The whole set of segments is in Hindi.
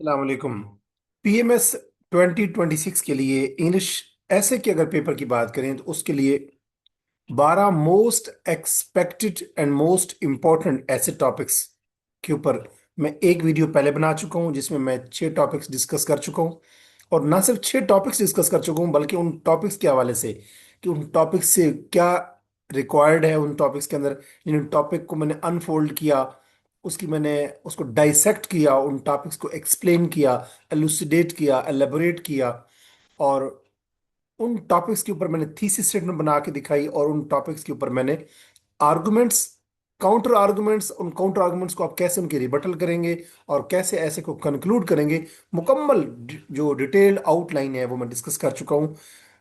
अलैक्म। पीएमएस 2026 के लिए इंग्लिश ऐसे के अगर पेपर की बात करें तो उसके लिए 12 most expected and most important ऐसे टॉपिक्स के ऊपर मैं एक वीडियो पहले बना चुका हूं जिसमें मैं 6 टॉपिक्स डिस्कस कर चुका हूं। और ना सिर्फ 6 टॉपिक्स डिस्कस कर चुका हूं बल्कि उन टॉपिक्स के हवाले से कि उन टॉपिक्स से क्या रिक्वायर्ड है उन टॉपिक्स के अंदर, जिन टॉपिक को मैंने अनफोल्ड किया, उसकी मैंने उसको डाइसेक्ट किया, उन टॉपिक्स को एक्सप्लेन किया, एलुसिडेट किया, एलेबोरेट किया। और उन टॉपिक्स के ऊपर मैंने थीसिस स्टेटमेंट बना के दिखाई और उन टॉपिक्स के ऊपर मैंने आर्गुमेंट्स, काउंटर आर्गुमेंट्स, उन काउंटर आर्गुमेंट्स को आप कैसे उनकी रिबटल करेंगे और कैसे ऐसे को कंक्लूड करेंगे, मुकम्मल जो डिटेल्ड आउटलाइन है वो मैं डिस्कस कर चुका हूँ।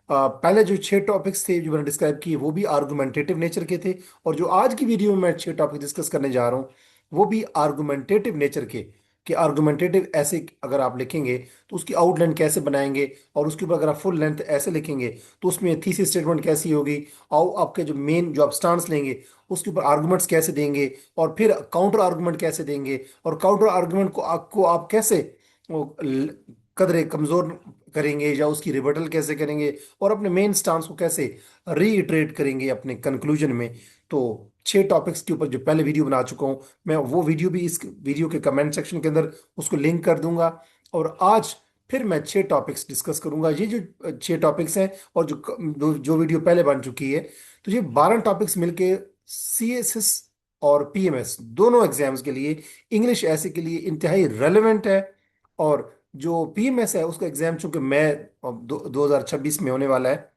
पहले जो 6 टॉपिक्स थे जो मैंने डिस्क्राइब किए वो भी आर्गुमेंटेटिव नेचर के थे, और जो आज की वीडियो में मैं 6 टॉपिक डिस्कस करने जा रहा हूँ वो भी आर्गुमेंटेटिव नेचर के। कि आर्गुमेंटेटिव ऐसे अगर आप लिखेंगे तो उसकी आउटलाइन कैसे बनाएंगे, और उसके ऊपर अगर आप फुल लेंथ ऐसे लिखेंगे तो उसमें थीसिस स्टेटमेंट कैसी होगी, और आपके जो मेन जो आप स्टांस लेंगे उसके ऊपर आर्गुमेंट्स कैसे देंगे, और फिर काउंटर आर्गुमेंट कैसे देंगे, और काउंटर आर्गुमेंट को आपको आप कैसे वो कदरे कमजोर करेंगे या उसकी रिबटल कैसे करेंगे, और अपने मेन स्टांस को कैसे रीइटरेट करेंगे अपने कंक्लूजन में। तो 6 टॉपिक्स के ऊपर जो पहले वीडियो बना चुका हूं, मैं वो वीडियो भी इस वीडियो के कमेंट सेक्शन के अंदर उसको लिंक कर दूंगा। और आज फिर मैं 6 टॉपिक्स डिस्कस करूंगा, ये जो 6 टॉपिक्स हैं और जो वीडियो पहले बन चुकी है। तो ये 12 टॉपिक्स मिलके सीएसएस और पीएमएस दोनों एग्जाम्स के लिए, इंग्लिश ऐसे के लिए इंतहाई रेलेवेंट है। और जो पीएमएस है उसका एग्जाम चूंकि मैं 2026 में होने वाला है,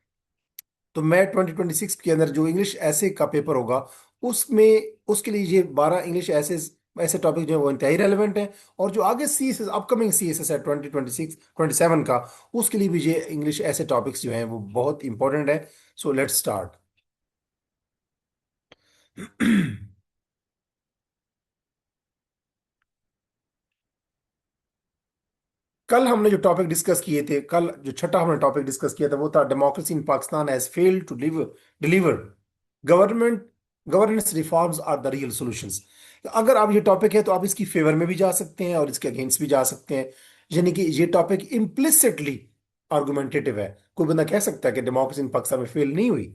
तो मैं 2026 के अंदर जो इंग्लिश ऐसे का पेपर होगा उसमें उसके लिए ये 12 इंग्लिश ऐसे ऐसे टॉपिक जो है वो इंतहाई रेलेवेंट है। और जो आगे C S S upcoming C S S है 2026-27 का, उसके लिए भी ये इंग्लिश ऐसे टॉपिक्स जो हैं वो बहुत इंपॉर्टेंट है। So let's start. कल हमने जो टॉपिक डिस्कस किए थे, कल जो छठा हमने टॉपिक डिस्कस किया था वो था democracy in Pakistan has failed to deliver government governance reforms are the real solutions. अगर आप ये टॉपिक है तो आप इसकी फेवर में भी जा सकते हैं और इसके अगेंस्ट भी जा सकते हैं। यानी कि ये टॉपिक इम्प्लिसिटली आर्गुमेंटेटिव है। कोई बंदा कह सकता है कि डेमोक्रेसी इन पाकिस्तान में फेल नहीं हुई,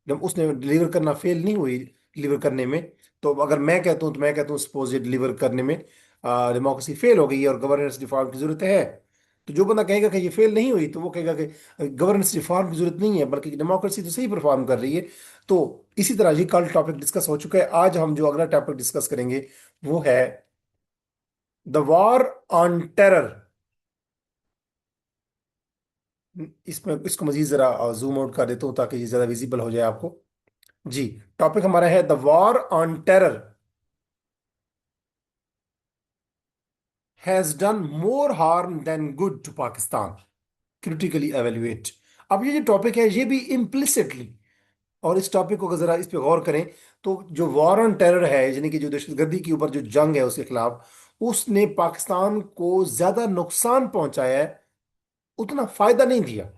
जब उसने डिलीवर करना फेल नहीं हुई डिलीवर करने में। तो अगर मैं कहता हूँ तो मैं कहता हूँ सपोज ये डिलीवर करने में डेमोक्रेसी फेल हो गई है और गवर्नेंस रिफॉर्म की जरूरत है। तो जो बंदा कहेगा कि ये फेल नहीं हुई तो वो कहेगा कि गवर्नेंस रिफॉर्म की जरूरत नहीं है बल्कि डेमोक्रेसी तो सही परफॉर्म कर रही है। तो इसी तरह ये कल टॉपिक डिस्कस हो चुका है। आज हम जो अगला टॉपिक डिस्कस करेंगे वो है द वॉर ऑन टेरर। इसमें इसको मजीद जरा जूम आउट कर देता हूँ ताकि ये ज्यादा विजिबल हो जाए आपको। जी, टॉपिक हमारा है the war on terror has done more harm than good to Pakistan, critically evaluate. अब ये जो टॉपिक है ये भी इम्प्लिसिटली, और इस टॉपिक को अगर जरा इस पे गौर करें तो जो वॉर ऑन टेरर है यानी कि जो दहशतगर्दी के ऊपर जो जंग है उसके खिलाफ, उसने पाकिस्तान को ज्यादा नुकसान पहुंचाया है, उतना फायदा नहीं दिया।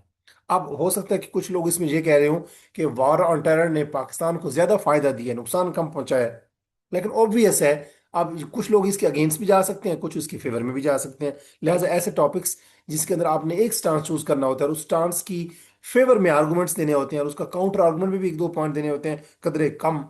अब हो सकता है कि कुछ लोग इसमें ये कह रहे हो कि वॉर ऑन टेरर ने पाकिस्तान को ज्यादा फायदा दिया, नुकसान कम पहुंचाया है। लेकिन ऑब्वियस है, अब कुछ लोग इसके अगेंस्ट भी जा सकते हैं, कुछ उसके फेवर में भी जा सकते हैं। लिहाजा ऐसे टॉपिक्स जिसके अंदर आपने एक स्टांस चूज करना होता है और उस स्टांस की फेवर में आर्गुमेंट्स देने होते हैं और उसका काउंटर आर्गुमेंट में भी एक दो पॉइंट देने होते हैं कदरे कम,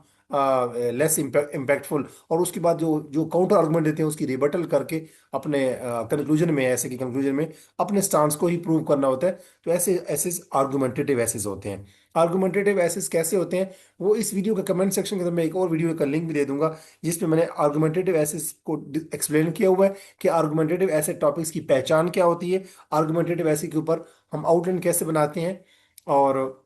लेस इम्पैक्टफुल, और उसके बाद जो जो काउंटर आर्गुमेंट देते हैं उसकी रिबटल करके अपने कंक्लूजन में, ऐसे की कंक्लूजन में अपने स्टांस को ही प्रूव करना होता है। तो ऐसे ऐसे आर्गुमेंटेटिव एसेस होते हैं। आर्गुमेंटेटिव एसेस कैसे होते हैं वो इस वीडियो के कमेंट सेक्शन के अंदर मैं एक और वीडियो का लिंक भी दे दूंगा जिसमें मैंने आर्गुमेंटेटिव एसेस को एक्सप्लेन किया हुआ है कि आर्गुमेंटेटिव एसे टॉपिक्स की पहचान क्या होती है, आर्गुमेंटेटिव एसे के ऊपर हम आउटलाइन कैसे बनाते हैं। और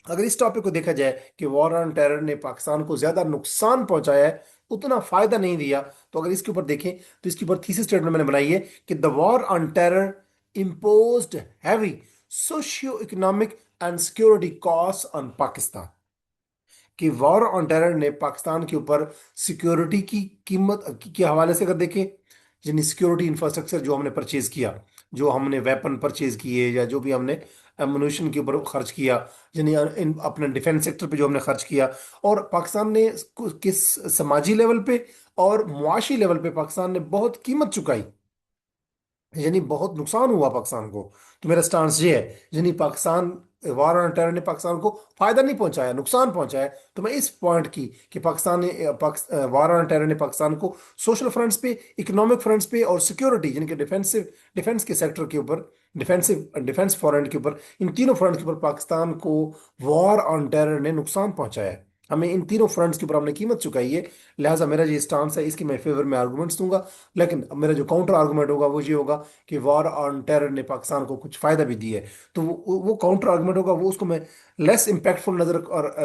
अगर इस टॉपिक को देखा जाए कि वॉर ऑन टेरर ने पाकिस्तान को ज्यादा नुकसान पहुंचाया है, उतना फायदा नहीं दिया, तो अगर इसके ऊपर देखें तो इसके ऊपर थीसिस स्टेटमेंट मैंने बनाई है कि the war on terror imposed heavy socio-economic and security costs on Pakistan. कि वॉर ऑन टेरर ने पाकिस्तान के ऊपर सिक्योरिटी की कीमत के हवाले से अगर देखें, यानी सिक्योरिटी इंफ्रास्ट्रक्चर जो हमने परचेज किया, जो हमने वेपन परचेज किए या जो भी हमने एमुनिशन के ऊपर खर्च किया, यानी अपने डिफेंस सेक्टर पे जो हमने खर्च किया, और पाकिस्तान ने किस समाजी लेवल पे और मुआशी लेवल पे पाकिस्तान ने बहुत कीमत चुकाई। यानी बहुत नुकसान हुआ पाकिस्तान को। तो मेरा स्टांस ये है, यानी पाकिस्तान, वार ऑन टेरर ने पाकिस्तान को फायदा नहीं पहुंचाया, नुकसान पहुंचाया। तो मैं इस पॉइंट की कि पाकिस्तान ने वार ऑन टेरर ने पाकिस्तान को सोशल फ्रंट्स पे, इकोनॉमिक फ्रंट्स पे और सिक्योरिटी यानी कि डिफेंस के सेक्टर के ऊपर, डिफेंस फ्रंट के ऊपर, इन तीनों फ्रंट के ऊपर पाकिस्तान को वार ऑन टेरर ने नुकसान पहुंचाया है। हमें इन तीनों फ्रंट्स के ऊपर हमने कीमत चुकाई है। लिहाजा मेरा ये स्टांस है, इसकी मैं फेवर में आर्गूमेंट्स दूंगा। लेकिन मेरा जो काउंटर आर्गूमेंट होगा वो ये होगा कि वॉर ऑन टेरर ने पाकिस्तान को कुछ फायदा भी दिया है। तो वो काउंटर आर्गुमेंट होगा, वो उसको मैं लेस इम्पैक्टफुल नजर और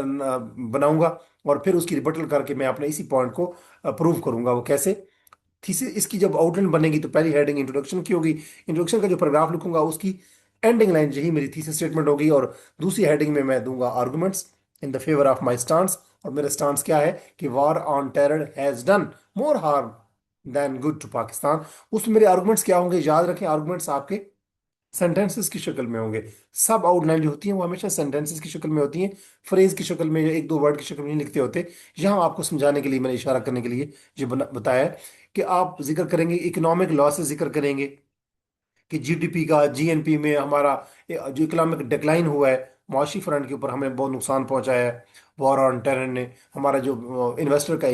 बनाऊंगा, और फिर उसकी रिबटल करके मैं अपने इसी पॉइंट को प्रूव करूंगा। वो कैसे? थीसिस इसकी जब आउटलाइन बनेगी तो पहली हेडिंग इंट्रोडक्शन की होगी, इंट्रोडक्शन का जो पैराग्राफ लिखूंगा उसकी एंडिंग लाइन यही मेरी थीसिस स्टेटमेंट होगी, और दूसरी हेडिंग में मैं दूंगा arguments in the favour of my stance. और मेरा स्टांस क्या है कि war on terror has done more harm than good to Pakistan. उसमें मेरे आर्गुमेंट्स क्या होंगे, याद रखें, आर्गुमेंट्स आपके सेंटेंसेस की शक्ल में होंगे। सब आउटलाइन जो होती है वो हमेशा सेंटेंसेस की शक्ल में होती हैं, फ्रेज की शक्ल में या एक दो वर्ड की शक्ल में नहीं लिखते होते। यहाँ आपको समझाने के लिए, मैंने इशारा करने के लिए ये बताया है कि आप जिक्र करेंगे, इकोनॉमिक लॉसेस जिक्र करेंगे कि जीडीपी का, जीएनपी में हमारा जो इकोनॉमिक डिक्लाइन हुआ है, माशी फ्रंट के ऊपर हमें बहुत नुकसान पहुंचाया है वॉर ऑन टेरर ने। हमारा जो इन्वेस्टर का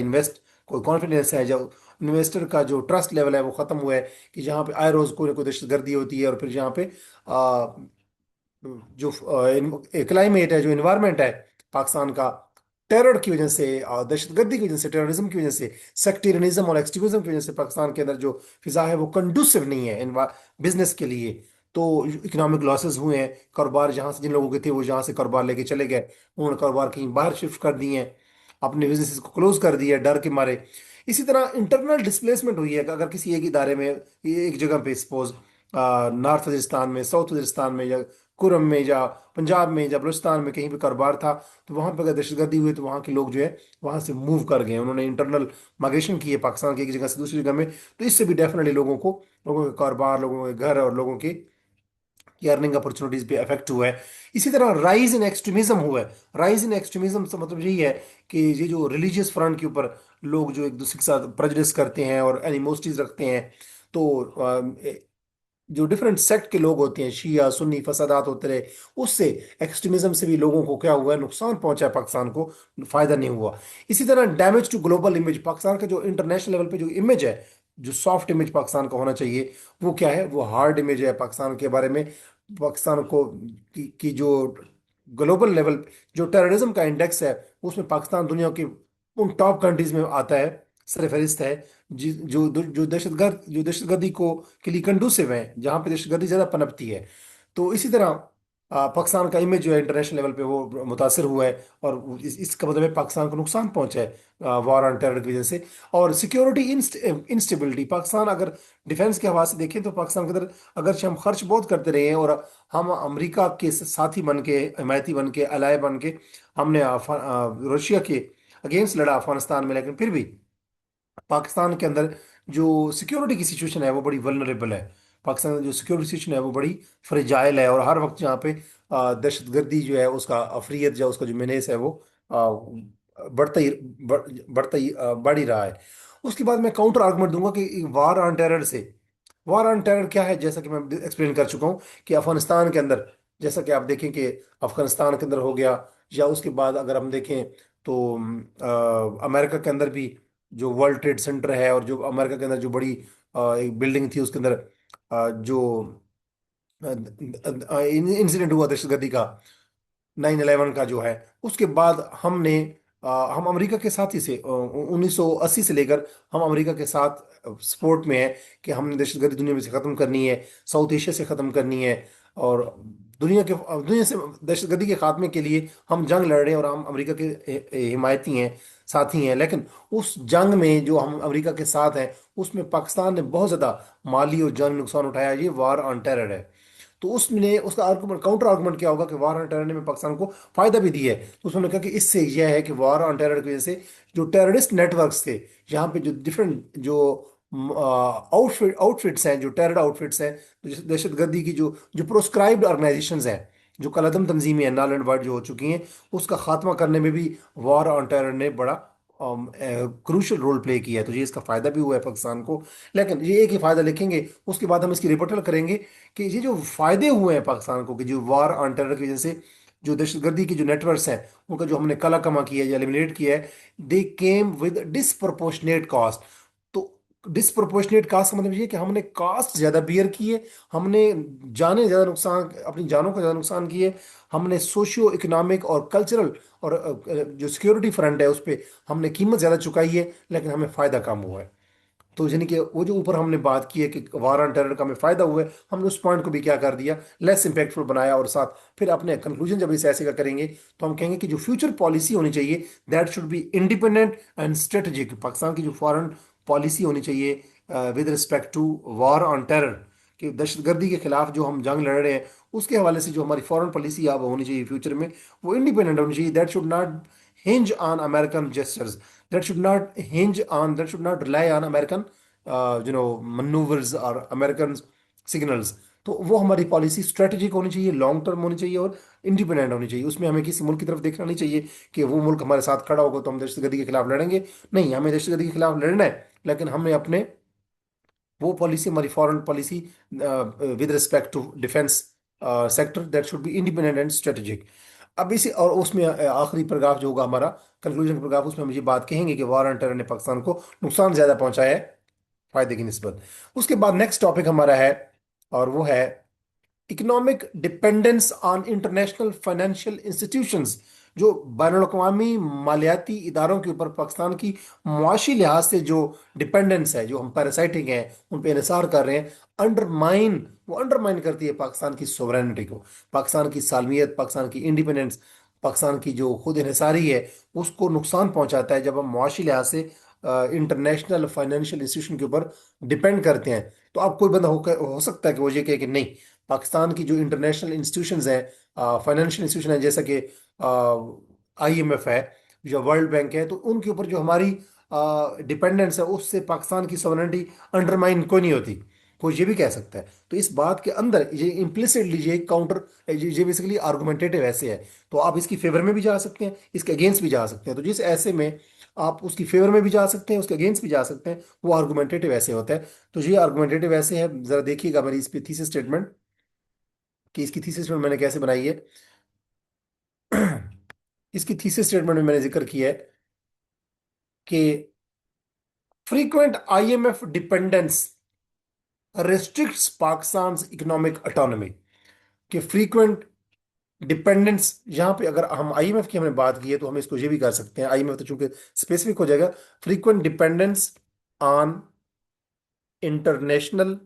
कोई कॉन्फिडेंस है, जो इन्वेस्टर का जो ट्रस्ट लेवल है वो ख़त्म हुआ है, कि जहाँ पे आए रोज़ कोई ना कोई दहशतगर्दी होती है, और फिर जहाँ पे जो क्लाइमेट है, जो इन्वायरमेंट है पाकिस्तान का, टेरर की वजह से, दहशतगर्दी की वजह से, टेररिज्म की वजह से, सेक्टेरियनिज्म और एक्सट्रीमिज्म की वजह से पाकिस्तान के अंदर जो फिजा है वो कंडूसिव नहीं है बिजनेस के लिए। तो इकोनॉमिक लॉसेस हुए हैं, कारोबार जहाँ से जिन लोगों के थे वो जहाँ से कारोबार लेके चले गए, उन्होंने कारोबार कहीं बाहर शिफ्ट कर दिए हैं, अपने बिजनेस को क्लोज कर दिया डर के मारे। इसी तरह इंटरनल डिस्प्लेसमेंट हुई है कि अगर किसी एक इदारे में, एक जगह पे सपोज नॉर्थ वजीरिस्तान में, साउथ वजीरिस्तान में, या कुरम में, या पंजाब में, या बलूचिस्तान में कहीं पे कारोबार था, तो वहां पर अगर दहशतगर्दी हुई तो वहां के लोग जो है वहां से मूव कर गए, उन्होंने इंटरनल माइग्रेशन की है पाकिस्तान की एक जगह से दूसरी जगह में। तो इससे भी डेफिनेटली लोगों के कारोबार, लोगों के घर और लोगों की अर्निंग अपॉर्चुनिटीज पे इफेक्ट हुआ है। इसी तरह राइज इन एक्सट्रीमिज्म हुआ है। राइज इन एक्सट्रीमिज्म से मतलब यही है कि ये जो रिलीजियस फ्रंट के ऊपर लोग जो एक दूसरे के साथ प्रेजुडिस करते हैं और एनिमोसिटीज रखते हैं, तो जो डिफरेंट सेक्ट के लोग होते हैं, शिया सुन्नी फसादात होते रहे, उससे एक्सट्रीमिज्म से भी लोगों को क्या हुआ है, नुकसान पहुंचा है पाकिस्तान को, फायदा नहीं हुआ। इसी तरह damage to global image, Pakistan का जो इंटरनेशनल लेवल पे जो इमेज है, जो सॉफ्ट इमेज पाकिस्तान का होना चाहिए, वो क्या है, वो हार्ड इमेज है पाकिस्तान के बारे में। पाकिस्तान को की जो ग्लोबल लेवल जो टेररिज्म का इंडेक्स है, उसमें पाकिस्तान दुनिया के उन टॉप कंट्रीज में आता है, सरफहरिस्त है, जो दहशतगर्दी को के लिए कंडूसिव है, जहाँ पे दहशतगर्दी ज़्यादा पनपती है। तो इसी तरह पाकिस्तान का इमेज जो है इंटरनेशनल लेवल पे वो मुतासर हुआ है, और इसका मतलब है पाकिस्तान को नुकसान पहुंचा है वॉर ऑन टेरर की वजह से। और सिक्योरिटी इंस्टेबिलिटी, पाकिस्तान अगर डिफेंस के हवाले से देखें तो पाकिस्तान के अंदर अगर हम खर्च बहुत करते रहे हैं, और हम अमेरिका के साथी बन के, हिमायती बन के, अलाय बन के, हमने रशिया के अगेंस्ट लड़ा अफगानिस्तान में, लेकिन फिर भी पाकिस्तान के अंदर जो सिक्योरिटी की सिचुएशन है वो बड़ी वल्नरेबल है। पाकिस्तान में जो सिक्योरिटी सिचुएशन है वो बड़ी फ्रेजाइल है, और हर वक्त यहाँ पे दहशतगर्दी जो है उसका अफरियत, या उसका जो मेनेस है वो बढ़ ही रहा है। उसके बाद मैं काउंटर आर्गुमेंट दूंगा कि वार ऑन टेरर से, वार ऑन टेरर क्या है, जैसा कि मैं एक्सप्लेन कर चुका हूँ कि अफगानिस्तान के अंदर, जैसा कि आप देखें कि अफगानिस्तान के अंदर हो गया, या उसके बाद अगर हम देखें तो अमेरिका के अंदर भी जो वर्ल्ड ट्रेड सेंटर है, और जो अमेरिका के अंदर जो बड़ी एक बिल्डिंग थी उसके अंदर जो इंसिडेंट हुआ दहशतगर्दी का, 9/11 का जो है, उसके बाद हम अमेरिका के साथ ही से 1980 से लेकर हम अमेरिका के साथ सपोर्ट में है कि हमने दहशतगर्दी दुनिया में से ख़त्म करनी है, साउथ एशिया से ख़त्म करनी है, और दुनिया से दहशतगर्दी के खात्मे के लिए हम जंग लड़ रहे हैं, और हम अमेरिका के हिमायती हैं, साथी हैं। लेकिन उस जंग में जो हम अमेरिका के साथ हैं, उसमें पाकिस्तान ने बहुत ज़्यादा माली और जानी नुकसान उठाया। ये वार ऑन टेरर है। तो उसने उसका आर्गुमेंट, काउंटर आर्गुमेंट क्या होगा कि वार ऑन टेरर ने पाकिस्तान को फायदा भी दिया है। तो उसने कहा कि इससे यह है कि वार ऑन टेरर की वजह से जो टेररिस्ट नेटवर्क्स थे, यहाँ पे जो डिफरेंट जो आउटफिट्स हैं, जो टेरर आउटफिट्स हैं, तो जैसे दहशतगर्दी की जो जो प्रोस्क्राइब्ड ऑर्गेनाइजेशंस हैं, जो कलअदम तंजीमें हैं, नल एंड वाइट जो हो चुकी हैं, उसका खात्मा करने में भी वार ऑन टेरर ने बड़ा क्रूशल रोल प्ले किया है, तो ये इसका फायदा भी हुआ है पाकिस्तान को। लेकिन ये एक ही फायदा लिखेंगे, उसके बाद हम इसकी रिपोर्टल करेंगे कि ये जो फायदे हुए हैं पाकिस्तान को, कि जो वार ऑन टेरर की वजह से जो दहशतगर्दी के जो नेटवर्क्स हैं उनका जो हमने कला कमा किया है या एलिमिनेट किया है, दे केम विद डिसप्रोपोर्शनेट कॉस्ट। तो डिसप्रोपोर्शनेट कास्ट का मतलब ये है कि हमने कास्ट ज्यादा बियर किए, हमने जाने ज्यादा नुकसान, अपनी जानों का ज्यादा नुकसान किए, हमने सोशियो इकोनॉमिक और कल्चरल और जो सिक्योरिटी फ्रंट है उस पर हमने कीमत ज्यादा चुकाई है, लेकिन हमें फायदा कम हुआ है। तो यानी कि वो जो ऊपर हमने बात की है कि वार ऑन टेरर का हमें फायदा हुआ है, हमने उस पॉइंट को भी क्या कर दिया, लेस इंपैक्टफुल बनाया, और साथ फिर अपने कंक्लूजन जब इस ऐसे का करेंगे तो हम कहेंगे कि जो फ्यूचर पॉलिसी होनी चाहिए that should be independent and strategic. Pakistan की जो फॉरेन पॉलिसी होनी चाहिए with respect to war on terror, कि दहशतगर्दी के खिलाफ जो हम जंग लड़ रहे हैं उसके हवाले से जो हमारी फॉरेन पॉलिसी अब होनी चाहिए फ्यूचर में, वो इंडिपेंडेंट होनी चाहिए। That should not hinge on American gestures. That should not rely on American maneuvers और अमेरिकन सिग्नल्स। तो वो हमारी पॉलिसी स्ट्रेटेजिक होनी चाहिए, लॉन्ग टर्म होनी चाहिए और इंडिपेंडेंट होनी चाहिए। उसमें हमें किसी मुल्क की तरफ देखना नहीं चाहिए कि वो मुल्क हमारे साथ खड़ा होगा तो हम दहशतगर्दी के खिलाफ लड़ेंगे। नहीं, हमें दहशतगर्दी के खिलाफ लड़ना है, लेकिन हमें अपने वो पॉलिसी, हमारी foreign policy with respect to defence sector, that should be independent and strategic. अब इसी और उसमें आखिरी पैराग्राफ जो होगा हमारा कंक्लूजन पैराग्राफ, उसमें हम ये बात कहेंगे कि वार ऑन टेरर ने पाकिस्तान को नुकसान ज्यादा पहुंचाया है फायदे की निस्बत। उसके बाद नेक्स्ट टॉपिक हमारा है, और वो है economic dependence on international financial institutions. जो बैनुल-अक़वामी मालियाती इदारों के ऊपर पाकिस्तान की मुआशी लिहाज से जो डिपेंडेंस है, जो हम पैरासाइटिक हैं, उन पर इंहिसार कर रहे हैं, वो अंडरमाइन करती है पाकिस्तान की सोवरेनिटी को, पाकिस्तान की सालमियत, पाकिस्तान की इंडिपेंडेंस, पाकिस्तान की जो खुद इन्हिसारी है उसको नुकसान पहुंचाता है जब हम मुआशी लिहाज से इंटरनेशनल फाइनेंशियल इंस्टीट्यूशन के ऊपर डिपेंड करते हैं। तो अब कोई बंदा हो सकता है कि वो ये कहे कि नहीं, पाकिस्तान की जो इंटरनेशनल इंस्टीट्यूशंस हैं, फाइनेंशियल इंस्टीट्यूशन है, जैसा कि आईएमएफ है या वर्ल्ड बैंक है, तो उनके ऊपर जो हमारी डिपेंडेंस है उससे पाकिस्तान की सॉवरेनिटी अंडरमाइन कोई नहीं होती। कोई ये भी कह सकता है। तो इस बात के अंदर ये इम्प्लिसिटली ये काउंटर, ये बेसिकली आर्गुमेंटेटिव ऐसे है। तो आप इसकी फेवर में भी जा सकते हैं, इसके अगेंस्ट भी जा सकते हैं। तो जिस ऐसे में आप उसकी फेवर में भी जा सकते हैं, उसके अगेंस्ट भी जा सकते हैं, वो आर्गुमेंटेटिव ऐसे होता है। तो ये आर्गुमेंटेटिव ऐसे है, जरा देखिएगा मेरी इस पे थीसिस स्टेटमेंट, कि इसकी थीसिस स्टेटमेंट मैंने कैसे बनाई है। इसकी थीसिस स्टेटमेंट में मैंने जिक्र किया है कि frequent IMF dependence restricts Pakistan economic autonomy। कि फ्रीक्वेंट डिपेंडेंस, यहाँ पे अगर हम आईएमएफ की हमने बात की है तो हम इसको ये भी कर सकते हैं, आईएमएफ तो चूंकि स्पेसिफिक हो जाएगा, frequent dependence on international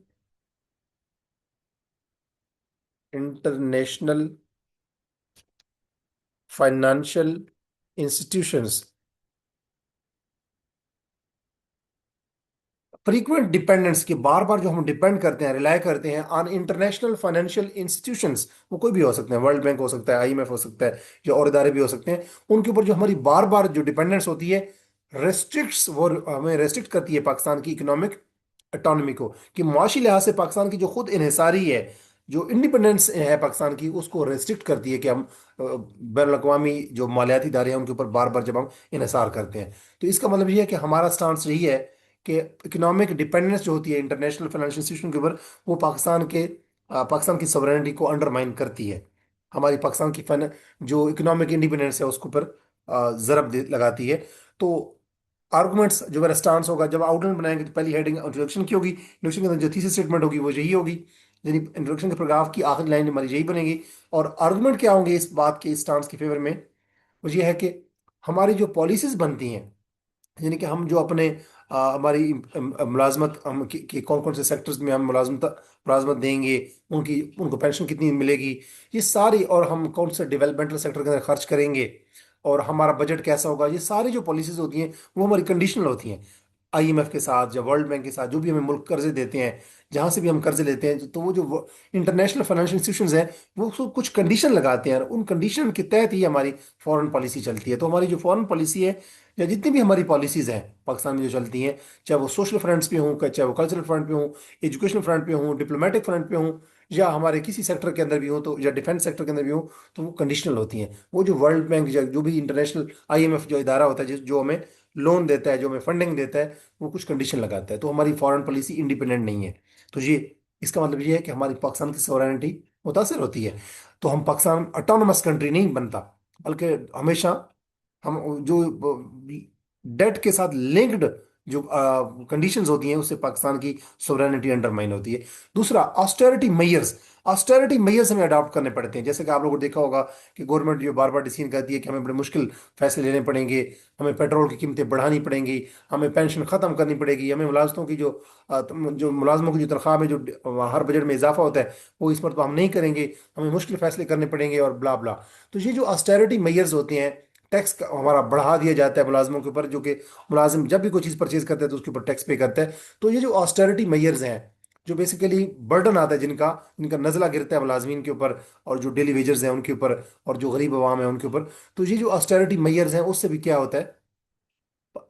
international financial institutions. Frequent dependence के बार बार जो हम डिपेंड करते हैं, रिलाय करते हैं ऑन इंटरनेशनल फाइनेंशियल इंस्टीट्यूशंस, वो कोई भी हो सकते हैं, वर्ल्ड बैंक हो सकता है, आईएमएफ हो सकता है, या और इदारे भी हो सकते हैं, उनके ऊपर जो हमारी बार बार जो डिपेंडेंस होती है, रेस्ट्रिक्ट्स, वो हमें रेस्ट्रिक्ट करती है पाकिस्तान की इकोनॉमिक अटोनमी को, कि मुआशी लिहाज से पाकिस्तान की जो खुद इन्हिसारी है, जो इंडिपेंडेंस है पाकिस्तान की, उसको रेस्ट्रिक्ट करती है कि हम बैन अवी जो मालियाती इदारे हैं उनके ऊपर बार बार जब हम इन्हिसार करते हैं। तो इसका मतलब ये है कि हमारा स्टांस यही है कि इकोनॉमिक डिपेंडेंस जो होती है इंटरनेशनल फाइनेंशियल इंस्टीट्यूशन के ऊपर, वो पाकिस्तान की सॉवरेनिटी को अंडरमाइन करती है, हमारी पाकिस्तान की जो इकोनॉमिक इंडिपेंडेंस है उसके ऊपर लगाती है। तो आर्गुमेंट्स जो मेरा स्टांस होगा, जब आउटलाइन बनाएंगे तो पहली हेडिंग इंट्रोडक्शन की होगी, इंट्रोडक्शन के अंदर जो थीसिस स्टेटमेंट होगी वो यही होगी, यानी इंट्रोडक्शन के पैराग्राफ की आखिरी लाइन हमारी यही बनेगी। और आर्गुमेंट क्या होंगे इस बात के, इस स्टांस के फेवर में, वो ये है कि हमारी जो पॉलिसीज बनती हैं, यानी कि हम जो अपने हमारी मुलाजमत, हम कि कौन कौन से सेक्टर्स में हम मुलाजमत देंगे, उनको पेंशन कितनी मिलेगी, ये सारी, और हम कौन से डेवलपमेंटल सेक्टर के अंदर खर्च करेंगे, और हमारा बजट कैसा होगा, ये सारी जो पॉलिसीज होती हैं वो हमारी कंडीशनल होती हैं। आईएमएफ के साथ या वर्ल्ड बैंक के साथ जो भी हमें मुल्क कर्जे देते हैं, जहां से भी हम कर्जे लेते हैं, तो वो जो इंटरनेशनल फाइनेंशियल इंस्टीट्यूशंस हैं वो कुछ कंडीशन लगाते हैं, और उन कंडीशन के तहत ही हमारी फॉरेन पॉलिसी चलती है। तो हमारी जो फॉरेन पॉलिसी है, या जितनी भी हमारी पॉलिसीज हैं पाकिस्तान में जो चलती हैं, चाहे वो सोशल फ्रंट्स पे हों, चाहे वो कल्चरल फ्रंट पे हों, एजुकेशनल फ्रंट पे हों, डिप्लोमेटिक फ्रंट पे हों, या हमारे किसी सेक्टर के अंदर भी हो, तो या डिफेंस सेक्टर के अंदर भी हो, तो वो कंडीशनल होती हैं। वो जो वर्ल्ड बैंक या जो भी इंटरनेशनल आईएमएफ जो इदारा होता है जो हमें लोन देता है, जो हमें फंडिंग देता है, वो कुछ कंडीशन लगाता है। तो हमारी फॉरेन पॉलिसी इंडिपेंडेंट नहीं है। तो ये इसका मतलब ये है कि हमारी पाकिस्तान की सॉवरेनिटी मुतासर होती है। तो हम पाकिस्तान ऑटोनमस कंट्री नहीं बनता, बल्कि हमेशा हम जो डेट के साथ लिंक्ड जो कंडीशंस होती हैं, उससे पाकिस्तान की सोवरेनिटी अंडरमाइन होती है। दूसरा, ऑस्टेरिटी मेजर्स हमें अडॉप्ट करने पड़ते हैं। जैसे कि आप लोगों ने देखा होगा कि गवर्नमेंट जो बार बार डिसीजन करती है कि हमें बड़े मुश्किल फैसले लेने पड़ेंगे, हमें पेट्रोल की कीमतें बढ़ानी पड़ेंगी, हमें पेंशन खत्म करनी पड़ेगी, हमें मुलाजमों की जो मुलाजमों की जो तनख्वाह में जो हर बजट में इजाफा होता है, वो इस पर तो हम नहीं करेंगे, हमें मुश्किल फैसले करने पड़ेंगे और ब्ला ब्ला। तो ये जो ऑस्टेरिटी मेजर्स होते हैं, टैक्स हमारा बढ़ा दिया जाता है मुलाजमों के ऊपर, जो कि मुलाजिम जब भी कोई चीज़ परचेज करता है तो उसके ऊपर टैक्स पे करता है। तो ये जो ऑस्टेरिटी मेजर्स हैं, जो बेसिकली बर्डन आता है, जिनका जिनका नजला गिरता है मुलाजमीन के ऊपर, और जो डेली वेजर्स हैं उनके ऊपर, और जो गरीब अवाम है उनके ऊपर। तो ये जो ऑस्टेरिटी मेजर्स हैं, उससे भी क्या होता है,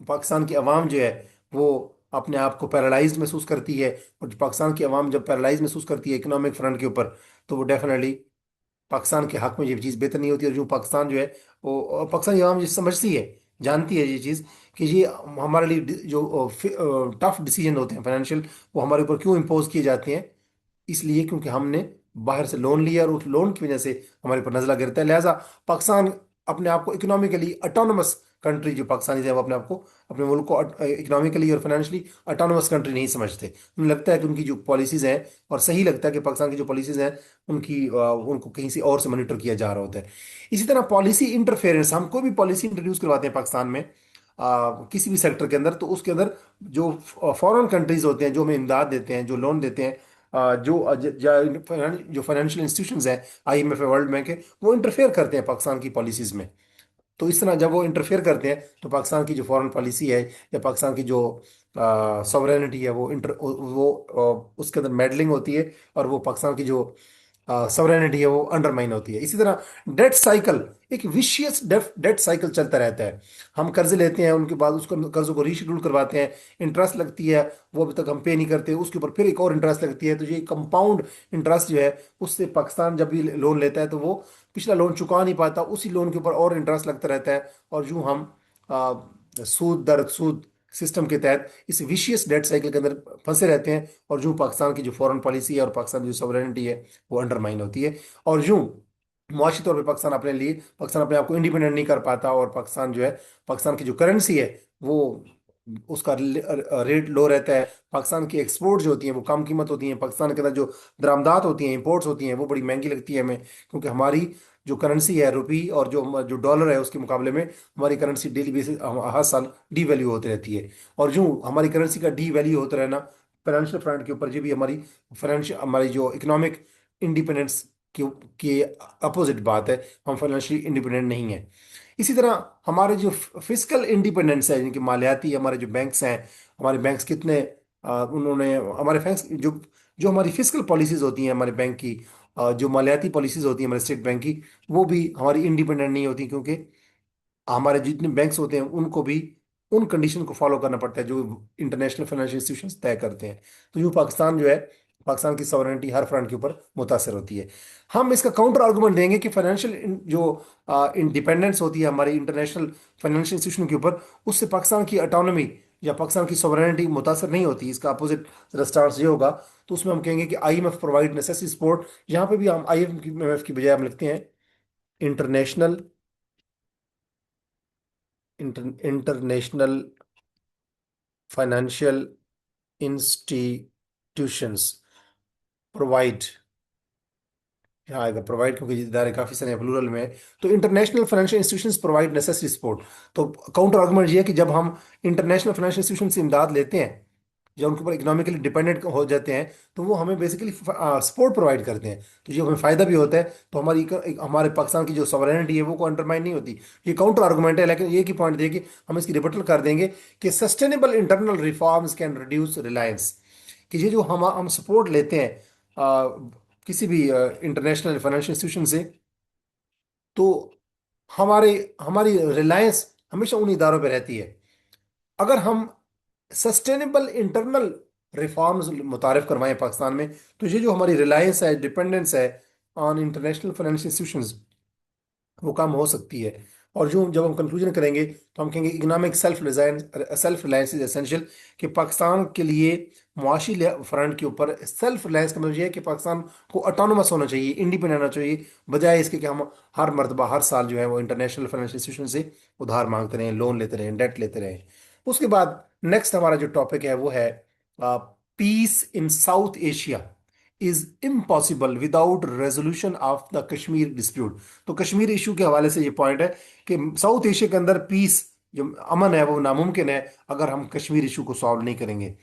पाकिस्तान की अवाम जो है वो अपने आप को पैरालाइज्ड महसूस करती है। और जो पाकिस्तान की अवाम जब पैरालाइज महसूस करती है इकोनॉमिक फ्रंट के ऊपर, तो वो डेफिनेटली पाकिस्तान के हक में ये चीज़ बेहतर नहीं होती। और जो पाकिस्तान जो है वो, और पाकिस्तानी आवाम ये समझती है, जानती है ये चीज़, कि ये हमारे लिए जो टफ डिसीजन होते हैं फाइनेंशियल, वो हमारे ऊपर क्यों इम्पोज किए जाते हैं। इसलिए क्योंकि हमने बाहर से लोन लिया, और उस लोन की वजह से हमारे ऊपर नजला गिरता है। लिहाजा पाकिस्तान अपने आप को इकोनॉमिकली ऑटोनमस कंट्री, जो पाकिस्तानी है वो अपने आप को, अपने मुल्क को इकोनॉमिकली और फाइनेंशियली ऑटोनमस कंट्री नहीं समझते। उन्हें लगता है कि उनकी जो पॉलिसीज हैं, और सही लगता है कि पाकिस्तान की जो पॉलिसीज हैं उनको कहीं से और से मॉनिटर किया जा रहा होता है। इसी तरह पॉलिसी इंटरफेरेंस, हम कोई भी पॉलिसी इंट्रोड्यूस करवाते हैं पाकिस्तान में किसी भी सेक्टर के अंदर, तो उसके अंदर जो फॉरेन कंट्रीज होते हैं, जो हमें इमदाद देते हैं, जो लोन देते हैं, जो फाइनेंशियल इंस्टीट्यूशंस हैं, आईएमएफ है, वर्ल्ड बैंक है, वो इंटरफेयर करते हैं पाकिस्तान की पॉलिसीज में। तो इस तरह जब वो इंटरफेयर करते हैं, तो पाकिस्तान की जो फॉरेन पॉलिसी है, या पाकिस्तान की जो सॉवरेनिटी है, उसके अंदर मेडलिंग होती है, और वो पाकिस्तान की जो सॉवरेनिटी है वो अंडरमाइन होती है। इसी तरह डेट साइकिल, एक विशियस डेट साइकिल चलता रहता है। हम कर्ज लेते हैं, उनके बाद उसको कर्जों को रीशेड्यूल करवाते हैं, इंटरेस्ट लगती है, वो अभी तक हम पे नहीं करते, उसके ऊपर फिर एक और इंटरेस्ट लगती है। तो ये कंपाउंड इंटरेस्ट जो है, उससे पाकिस्तान जब भी लोन लेता है तो वो पिछला लोन चुका नहीं पाता, उसी लोन के ऊपर और इंटरेस्ट लगता रहता है। और यूं हम आ, सूद दर सूद सिस्टम के तहत इस विशियस डेट साइकिल के अंदर फंसे रहते हैं। और यूं पाकिस्तान की जो फॉरेन पॉलिसी है और पाकिस्तान की जो सॉवरेनिटी है वो अंडरमाइन होती है। और यूं मुआशी तौर पे पाकिस्तान अपने आप को इंडिपेंडेंट नहीं कर पाता। और पाकिस्तान जो है, पाकिस्तान की जो करेंसी है वो, उसका रेट लो रहता है। पाकिस्तान की एक्सपोर्ट जो होती हैं वो कम कीमत होती हैं। पाकिस्तान के अंदर जो दरामदात होती हैं, इंपोर्ट्स होती हैं, वो बड़ी महंगी लगती है हमें, क्योंकि हमारी जो करेंसी है रुपी, और जो डॉलर है उसके मुकाबले में हमारी करेंसी डेली बेसिस हर साल डी वैल्यू होती रहती है। और यूं हमारी करेंसी का डी वैल्यू होता रहना फाइनेंशियल फ्रंट के ऊपर, जो भी हमारी फाइनेंशियल, हमारी जो इकोनॉमिक इंडिपेंडेंस के अपोजिट बात है। हम फाइनेंशियली इंडिपेंडेंट नहीं है। इसी तरह हमारे जो फिजिकल इंडिपेंडेंस है, जिनके मालियाती हमारे जो बैंक्स हैं, हमारे बैंक्स कितने उन्होंने हमारे बैंक्स जो जो हमारी फिजिकल पॉलिसीज होती हैं हमारे बैंक की, जो मालियाती पॉलिसीज होती हैं हमारे स्टेट बैंक की, वो भी हमारी इंडिपेंडेंट नहीं होती, क्योंकि हमारे जितने बैंक्स होते हैं उनको भी उन कंडीशन को फॉलो करना पड़ता है जो इंटरनेशनल फाइनेंशियल इंस्टीट्यूशंस तय करते हैं। तो यूँ पाकिस्तान जो है, पाकिस्तान की सॉवरेनिटी हर फ्रंट के ऊपर मुतासर होती है। हम इसका काउंटर आर्गुमेंट देंगे कि फाइनेंशियल जो इंडिपेंडेंस होती है हमारी इंटरनेशनल फाइनेंशियल इंस्टीट्यूशन के ऊपर, उससे पाकिस्तान की ऑटोनॉमी या पाकिस्तान की सॉवरेनिटी मुतासर नहीं होती। इसका अपोजिट स्टांस ये होगा। तो उसमें हम कहेंगे कि आईएमएफ प्रोवाइड नेसेसरी सपोर्ट। यहाँ पे भी हम आईएमएफ की बजाय हम लिखते हैं international international financial institutions provide, यहाँ आएगा प्रोवाइड, क्योंकि ये इदारे काफी सारे प्लूरल में है। तो international financial institutions provide necessary support. तो काउंटर आर्गुमेंट ये है कि जब हम इंटरनेशनल फाइनेंशियल इंस्टीट्यूशन से इमदाद लेते हैं, जब उनके ऊपर इकोनॉमिकली डिपेंडेंट हो जाते हैं, तो वो हमें बेसिकली सपोर्ट प्रोवाइड करते हैं। तो ये हमें फायदा भी होता है। तो हमारे पाकिस्तान की जो सॉवरेनिटी है वो को अंडरमाइन नहीं होती। ये काउंटर आर्गुमेंट है, लेकिन ये की पॉइंट देखिए, हम इसकी रिबटल कर देंगे कि sustainable internal reforms can reduce Reliance. कि ये जो हम सपोर्ट लेते हैं किसी भी इंटरनेशनल फाइनेंशियल इंस्टीट्यूशन से, तो हमारे हमारी रिलायंस हमेशा उन इदारों पे रहती है। अगर हम सस्टेनेबल इंटरनल रिफॉर्म्स मुतारिफ करवाएं पाकिस्तान में, तो ये जो हमारी रिलायंस है, डिपेंडेंस है ऑन इंटरनेशनल फाइनेंशियल इंस्टीट्यूशंस, वो कम हो सकती है। और जो जब हम कंक्लूजन करेंगे तो हम कहेंगे economic self reliance is essential, कि पाकिस्तान के लिए मुआशी फ्रंट के ऊपर सेल्फ रिलायंस का मतलब ये है कि पाकिस्तान को ऑटोनोमस होना चाहिए, इंडिपेंडेंट होना चाहिए, बजाय इसके कि हम हर मरतबा हर साल जो है वो इंटरनेशनल फाइनेंशियल इंस्टीट्यूशन से उधार मांगते रहें, लोन लेते रहें, डेट लेते रहें। उसके बाद नेक्स्ट हमारा जो टॉपिक है वो है peace in South Asia is impossible without resolution of the Kashmir dispute. तो कश्मीर इशू के हवाले से ये पॉइंट है कि साउथ एशिया के अंदर पीस, जो अमन है, वो नामुमकिन है अगर हम कश्मीर इशू को सॉल्व नहीं करेंगे।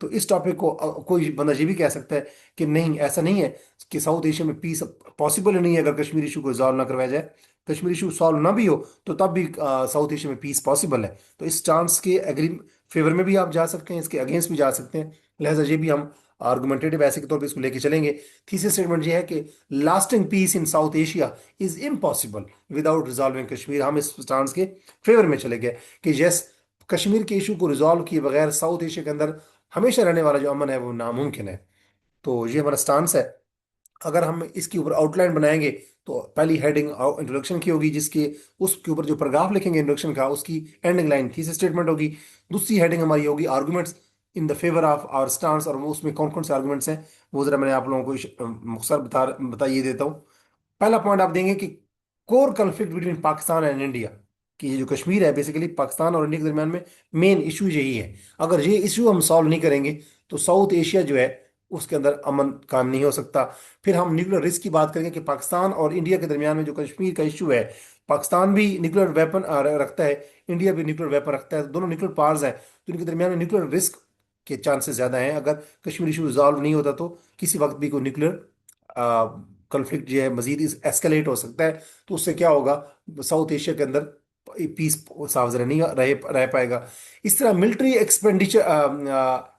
तो इस टॉपिक को कोई बंदा ये भी कह सकता है कि नहीं, ऐसा नहीं है कि साउथ एशिया में पीस पॉसिबल ही नहीं है अगर कश्मीर इशू को रिजॉल्व ना करवाया जाए। कश्मीर इशू सॉल्व ना भी हो तो तब भी साउथ एशिया में पीस पॉसिबल है। तो इस चांस के एग्री फेवर में भी आप जा सकते हैं, इसके अगेंस्ट भी जा सकते हैं। लिहाजा ये भी हम आर्गुमेंटेटिव ऐसे के तौर पे इसको लेके चलेंगे। थीसिस स्टेटमेंट ये है कि lasting peace in South Asia is impossible without resolving Kashmir. हम इस स्टांस के फेवर में चले गए कि यस, कश्मीर के इशू को रिजॉल्व किए बगैर साउथ एशिया के अंदर हमेशा रहने वाला जो अमन है वो नामुमकिन है। तो ये हमारा स्टांस है। अगर हम इसके ऊपर आउटलाइन बनाएंगे तो पहली हेडिंग इंट्रोडक्शन की होगी, जिसके उसके ऊपर जो पैराग्राफ लिखेंगे इंट्रोडक्शन का, उसकी एंडिंग लाइन थीसिस स्टेटमेंट होगी। दूसरी हेडिंग हमारी होगी arguments in the favour of our stance, और वो उसमें कौन कौन से आर्गुमेंट्स हैं वो जरा मैंने आप लोगों को मुख्तसर बताइए देता हूँ। पहला पॉइंट आप देंगे कि core conflict between Pakistan and India, कि ये जो कश्मीर है बेसिकली पाकिस्तान और इंडिया के दरमियान में मेन इशू यही है। अगर ये इशू हम सॉल्व नहीं करेंगे तो साउथ एशिया जो है उसके अंदर अमन कायम नहीं हो सकता। फिर हम न्यूक्लियर रिस्क की बात करेंगे कि पाकिस्तान और इंडिया के दरमियान में जो कश्मीर का इशू है, पाकिस्तान भी न्यूक्लियर वेपन रखता है, इंडिया भी न्यूक्लियर वेपन रखता है, दोनों न्यूक्लियर पावर्स हैं, तो इनके दरमियान में न्यूक्लियर रिस्क के चांसेस ज्यादा हैं। अगर कश्मीर इशू रिजॉल्व नहीं होता तो किसी वक्त भी कोई न्यूक्लियर कॉन्फ्लिक्ट जो है मजीद एस्केलेट हो सकता है। तो उससे क्या होगा, साउथ एशिया के अंदर पीस साफ जरा नहीं रह पाएगा। इस तरह मिलिट्री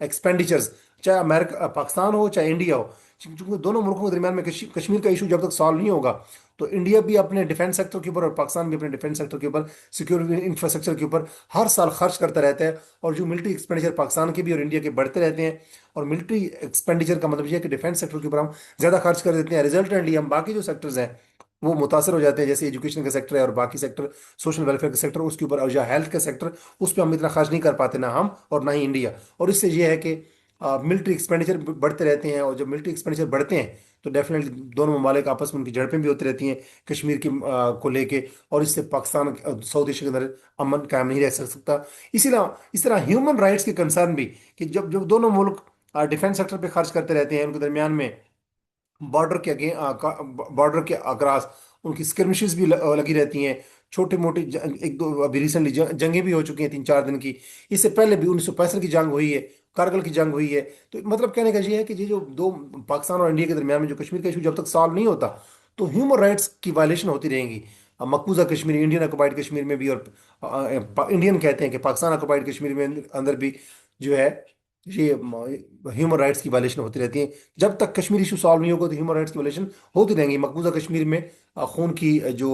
एक्सपेंडिचर्स, चाहे अमेरिका पाकिस्तान हो चाहे इंडिया हो, क्योंकि दोनों मुल्कों के दरमियान में कश्मीर का इशू जब तक सॉल्व नहीं होगा तो इंडिया भी अपने डिफेंस सेक्टर के ऊपर और पाकिस्तान भी अपने डिफेंस सेक्टर के ऊपर, सिक्योरिटी इंफ्रास्ट्रक्चर के ऊपर हर साल खर्च करता रहता है। और जो मिलिट्री एक्सपेंडिचर पाकिस्तान के भी और इंडिया के बढ़ते रहते हैं। और मिलिट्री एक्सपेंडिचर का मतलब यह है कि डिफेंस सेक्टर के ऊपर हम ज्यादा खर्च कर देते हैं, रिजल्टेंटली हम बाकी जो सेक्टर्स हैं वो मुतासर हो जाते हैं, जैसे एजुकेशन का सेक्टर है और बाकी सेक्टर, सोशल वेलफेयर का सेक्टर उसके ऊपर, और या हेल्थ का सेक्टर, उस पर हम इतना खर्च नहीं कर पाते, ना हम और ना ही इंडिया। और इससे यह है कि मिलिट्री एक्सपेंडिचर बढ़ते रहते हैं, और जब मिलिट्री एक्सपेंडिचर बढ़ते हैं तो डेफिनेटली दोनों ममालिक आपस में उनकी झड़पें भी होती रहती हैं कश्मीर की को लेके, और इससे पाकिस्तान साउथ एशिया के अंदर अमन कायम नहीं रह सकता। इस तरह ह्यूमन राइट्स के कंसर्न भी, कि जब जब दोनों मुल्क डिफेंस सेक्टर पे खर्च करते रहते हैं, उनके दरमियान में बॉर्डर के अगे बॉर्डर के अक्रॉस उनकी स्किर्मिशेस भी लगी रहती हैं, छोटे मोटे एक दो अभी रिसेंटली जंगें भी हो चुकी हैं 3-4 दिन की। इससे पहले भी 1965 की जंग हुई है, कारगिल की जंग हुई है। तो मतलब कहने का ये है कि ये जो दो पाकिस्तान और इंडिया के दरमियान में जो कश्मीर का इशू जब तक सॉल्व नहीं होता तो ह्यूमन राइट्स की वायलेशन होती रहेंगी। मकबूजा कश्मीर, इंडियन ऑक्युपाइड कश्मीर में भी, और इंडियन कहते हैं कि पाकिस्तान ऑक्युपाइड कश्मीर में अंदर भी जो है ये ह्यूमन राइट्स की वायलेशन होती रहती है। जब तक कश्मीर इशू सॉल्व नहीं होगा तो ह्यूमन राइट्स की वायलेशन होती रहेंगी। मकबूजा कश्मीर में खून की जो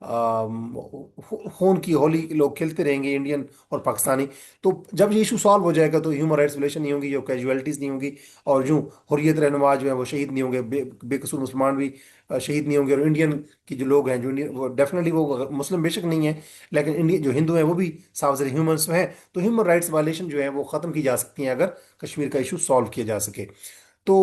खून की होली लोग खेलते रहेंगे, इंडियन और पाकिस्तानी। तो जब ये इशू सॉल्व हो जाएगा तो ह्यूमन राइट्स वायलेशन नहीं होगी, जो कैजुअलिटीज नहीं होंगी, और यूं हुर्रियत रहनुमा जो है वो शहीद नहीं होंगे, बेकसूर मुसलमान भी शहीद नहीं होंगे। और इंडियन की जो लोग हैं, जो इंडियन, वो डेफिनेटली वो मुस्लिम बेशक नहीं है, लेकिन इंडिया जो हिंदू हैं वो भी साफ ज़रा ह्यूमंस हैं। तो ह्यूमन राइट्स वायलेशन जो है वो ख़त्म की जा सकती हैं अगर कश्मीर का इशू सॉल्व किया जा सके। तो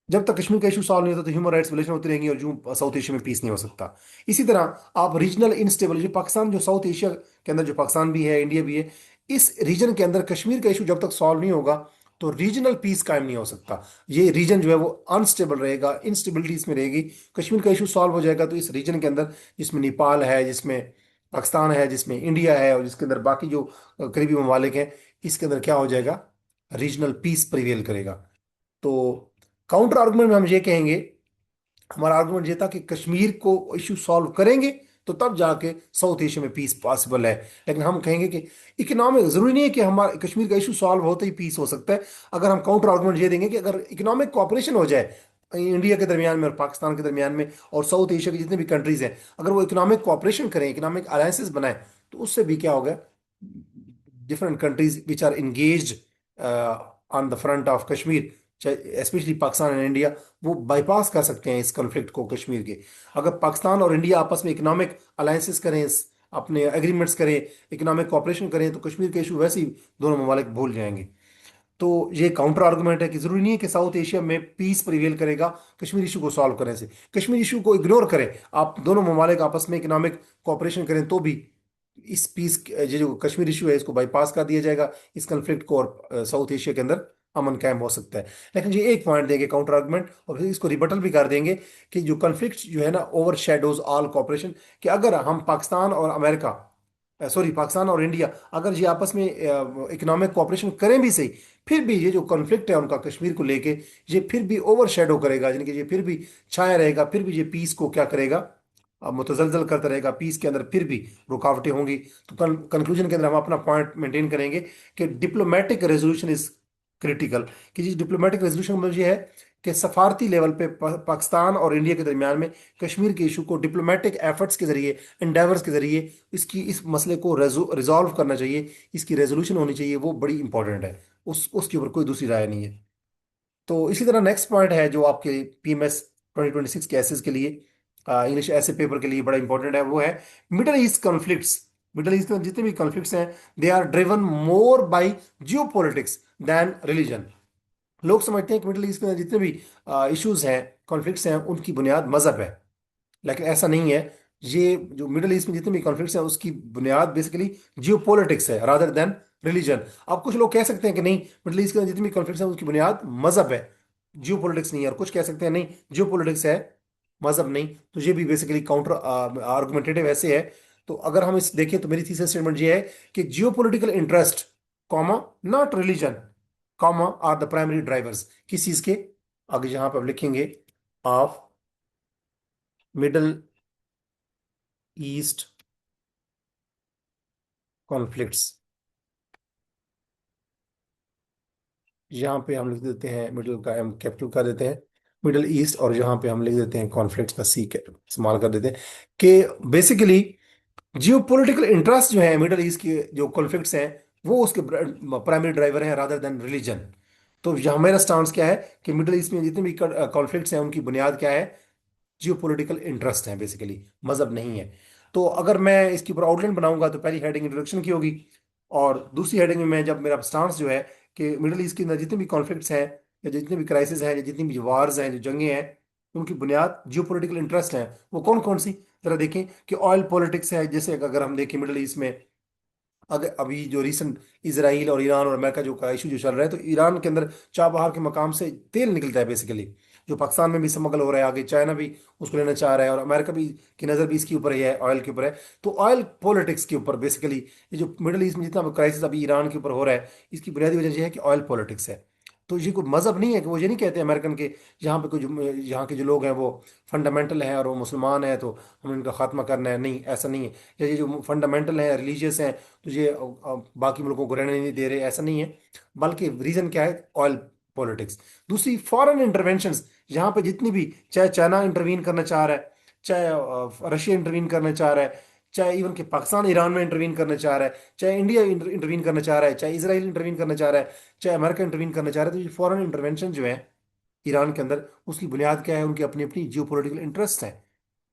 जब तक कश्मीर का इशू सॉल्व नहीं होता तो ह्यूमन राइट्स वायलेशन होती रहेंगी, और जो साउथ एशिया में पीस नहीं हो सकता। इसी तरह आप रीजनल इंस्टेबिलिटी, जो पाकिस्तान, जो साउथ एशिया के अंदर जो पाकिस्तान भी है, इंडिया भी है, इस रीजन के अंदर कश्मीर का इशू जब तक सॉल्व नहीं होगा तो रीजनल पीस कायम नहीं हो सकता। ये रीजन जो है वो अनस्टेबल रहेगा, इंस्टेबिलिटी इसमें रहेगी। कश्मीर का इशू सॉल्व हो जाएगा तो इस रीजन के अंदर, जिसमें नेपाल है, जिसमें पाकिस्तान है, जिसमें इंडिया है, और जिसके अंदर बाकी जो करीबी ममालिक हैं, इसके अंदर क्या हो जाएगा, रीजनल पीस प्रिवेल करेगा। तो काउंटर आर्गुमेंट में हम ये कहेंगे, हमारा आर्गुमेंट ये था कि कश्मीर को इशू सॉल्व करेंगे तो तब जाके साउथ एशिया में पीस पॉसिबल है। लेकिन हम कहेंगे कि इकोनॉमिक, जरूरी नहीं है कि हमारा कश्मीर का इशू सॉल्व होते ही पीस हो सकता है। अगर हम काउंटर आर्गुमेंट ये देंगे कि अगर इकोनॉमिक कोऑपरेशन हो जाए इंडिया के दरमियान में और पाकिस्तान के दरमियान में और साउथ एशिया के जितने भी कंट्रीज हैं, अगर वो इकोनॉमिक कोऑपरेशन करें, इकोनॉमिक अलायंसेस बनाएं, तो उससे भी क्या होगा, different countries which are engaged on the front of Kashmir, चाहे स्पेशली पाकिस्तान एंड इंडिया, वो बाईपास कर सकते हैं इस कॉन्फ्लिक्ट को कश्मीर के। अगर पाकिस्तान और इंडिया आपस में इकोनॉमिक अलायंसेस करें, अपने एग्रीमेंट्स करें, इकोनॉमिक कॉपरेशन करें, तो कश्मीर के इशू वैसे ही दोनों ममालिक भूल जाएंगे। तो ये काउंटर आर्गुमेंट है कि जरूरी नहीं है कि साउथ एशिया में पीस प्रिवेल करेगा कश्मीर इशू को सॉल्व करने से। कश्मीर इशू को इग्नोर करें, आप दोनों ममालिक आपस में इकोनॉमिक कॉपरेशन करें तो भी इस पीस, ये जो कश्मीर इशू है इसको बाईपास कर दिया जाएगा, इस कन्फ्लिक्ट को, और साउथ एशिया के अंदर अमन कायम हो सकता है। लेकिन ये एक पॉइंट देंगे काउंटर आर्गुमेंट, और फिर इसको रिबटल भी कर देंगे कि जो कन्फ्लिक्ट जो है ना ओवर शेडोज ऑल कॉपरेशन, कि अगर हम पाकिस्तान और अमेरिका, सॉरी पाकिस्तान और इंडिया, अगर ये आपस में इकोनॉमिक कॉपरेशन करें भी सही, फिर भी ये जो कॉन्फ्लिक्ट है उनका कश्मीर को लेके, ये फिर भी ओवर शेडो करेगा, यानी कि ये फिर भी छाया रहेगा, फिर भी ये पीस को क्या करेगा, मुतजलजल करता रहेगा, पीस के अंदर फिर भी रुकावटें होंगी। तो कंक्लूजन के अंदर हम अपना पॉइंट मेंटेन करेंगे कि डिप्लोमेटिक रेजोल्यूशन इज क्रिटिकल। कि जिस डिप्लोमेटिक रेजोल्यूशन में ये है कि सफारती लेवल पे पाकिस्तान और इंडिया के दरमियान में कश्मीर के इशू को डिप्लोमेटिक एफर्ट्स के जरिए, एंडेवर्स के जरिए इसकी, इस मसले को रिजॉल्व करना चाहिए, इसकी रेजोल्यूशन होनी चाहिए, वो बड़ी इंपॉर्टेंट है। उसके ऊपर कोई दूसरी राय नहीं है। तो इसी तरह नेक्स्ट पॉइंट है जो आपके पीएमएस 2026 के एसेस के लिए, इंग्लिश ऐसे पेपर के लिए बड़ा इंपॉर्टेंट है, वो है Middle East conflicts. Middle East में जितने भी कॉन्फ्लिक्ट्स हैं, they are driven more by geopolitics than religion. लोग समझते हैं कि मिडिल ईस्ट के अंदर जितने भी इश्यूज हैं, कॉन्फ्लिक्ट्स हैं, उनकी बुनियाद मजहब है, लेकिन ऐसा नहीं है। ये जो मिडिल ईस्ट में जितने भी कॉन्फ्लिक्ट्स हैं उसकी बुनियाद बेसिकली जियो पॉलिटिक्स है रादर देन रिलीजन। अब कुछ लोग कह सकते हैं कि नहीं, मिडिल ईस्ट के अंदर जितनी भी कॉन्फ्लिक्ट्स हैं उसकी बुनियाद मजहब है, जियो पॉलिटिक्स नहीं है। और कुछ कह सकते हैं नहीं, जियो पॉलिटिक्स है, मजहब नहीं। तो ये भी बेसिकली काउंटर आर्गुमेंटेटिव ऐसे है। तो अगर हम इस देखें तो मेरी थीसिस स्टेटमेंट ये है कि geopolitical interest, comma, not religion, comma, are the primary drivers किस चीज के, आगे जहां पर आप लिखेंगे ऑफ मिडल ईस्ट कॉन्फ्लिक्ट्स, यहाँ पे हम लिख देते हैं मिडिल का एम कैपिटल कर देते हैं, मिडिल ईस्ट, और यहाँ पे हम लिख देते हैं कॉन्फ्लिक्ट्स का सी इस्तेमाल कर देते हैं, कि बेसिकली जियो पोलिटिकल इंटरेस्ट जो है मिडिल ईस्ट के जो कॉन्फ्लिक्ट्स हैं वो उसके प्राइमरी ड्राइवर हैं रादर देन रिलीजन। तो यहाँ मेरा स्टांस क्या है कि मिडिल ईस्ट में जितने भी कॉन्फ्लिक्ट्स हैं उनकी बुनियाद क्या है, जियो पोलिटिकल इंटरेस्ट है, बेसिकली मजहब नहीं है। तो अगर मैं इसके ऊपर आउटलाइन बनाऊंगा तो पहली हेडिंग इंट्रोडक्शन की होगी, और दूसरी हेडिंग में मैं जब मेरा स्टांस जो है कि मिडिल ईस्ट के अंदर जितने भी कॉन्फ्लिक्ट्स हैं, या जितने भी क्राइसिस हैं, या जितनी भी वार्स हैं, जो जंगें हैं, उनकी बुनियाद जियो पोलिटिकल इंटरेस्ट हैं। वो कौन कौन सी, जरा देखें कि ऑयल पॉलिटिक्स है, जैसे अगर हम देखें मिडिल ईस्ट में, अगर अभी जो रिसेंट इसराइल और ईरान और अमेरिका जो का इशू जो चल रहा है, तो ईरान के अंदर चाबहार के मकाम से तेल निकलता है बेसिकली, जो पाकिस्तान में भी स्मगल हो रहा है, आगे चाइना भी उसको लेना चाह रहा है, और अमेरिका भी की नज़र भी इसके ऊपर ही है, ऑयल के ऊपर है। तो ऑयल पॉलिटिक्स के ऊपर बेसिकली ये जो मिडिल ईस्ट में जितना क्राइसिस अभी ईरान के ऊपर हो रहा है, इसकी बुनियादी वजह यह है कि ऑयल पॉलिटिक्स है। तो ये कोई मजहब नहीं है, कि वो ये नहीं कहते अमेरिकन के यहाँ पे कोई यहाँ के जो लोग हैं वो फंडामेंटल हैं और वो मुसलमान हैं तो हमें इनका खात्मा करना है, नहीं, ऐसा नहीं है। या ये जो फंडामेंटल हैं, रिलीजियस हैं, तो ये बाकी मुल्कों को रहने नहीं दे रहे, ऐसा नहीं है। बल्कि रीजन क्या है, ऑयल पॉलिटिक्स। दूसरी फॉरेन इंटरवेंशंस, यहाँ पे जितनी भी, चाहे चाइना इंटरवीन करना चाह रहा है, चाहे रशिया इंटरवीन करना चाह रहा है, चाहे इवन के पाकिस्तान ईरान में इंटरवीन करना चाह रहा है, चाहे इंडिया इंटरवीन करना चाह रहा है, चाहे इसराइल इंटरवीन करना चाह रहा है, चाहे अमेरिका इंटरवीन करना चाह रहा है, तो ये फॉरेन इंटरवेंशन जो है ईरान के अंदर, उसकी बुनियाद क्या है, उनकी अपनी अपनी जियो पोलिटिकल इंटरेस्ट है।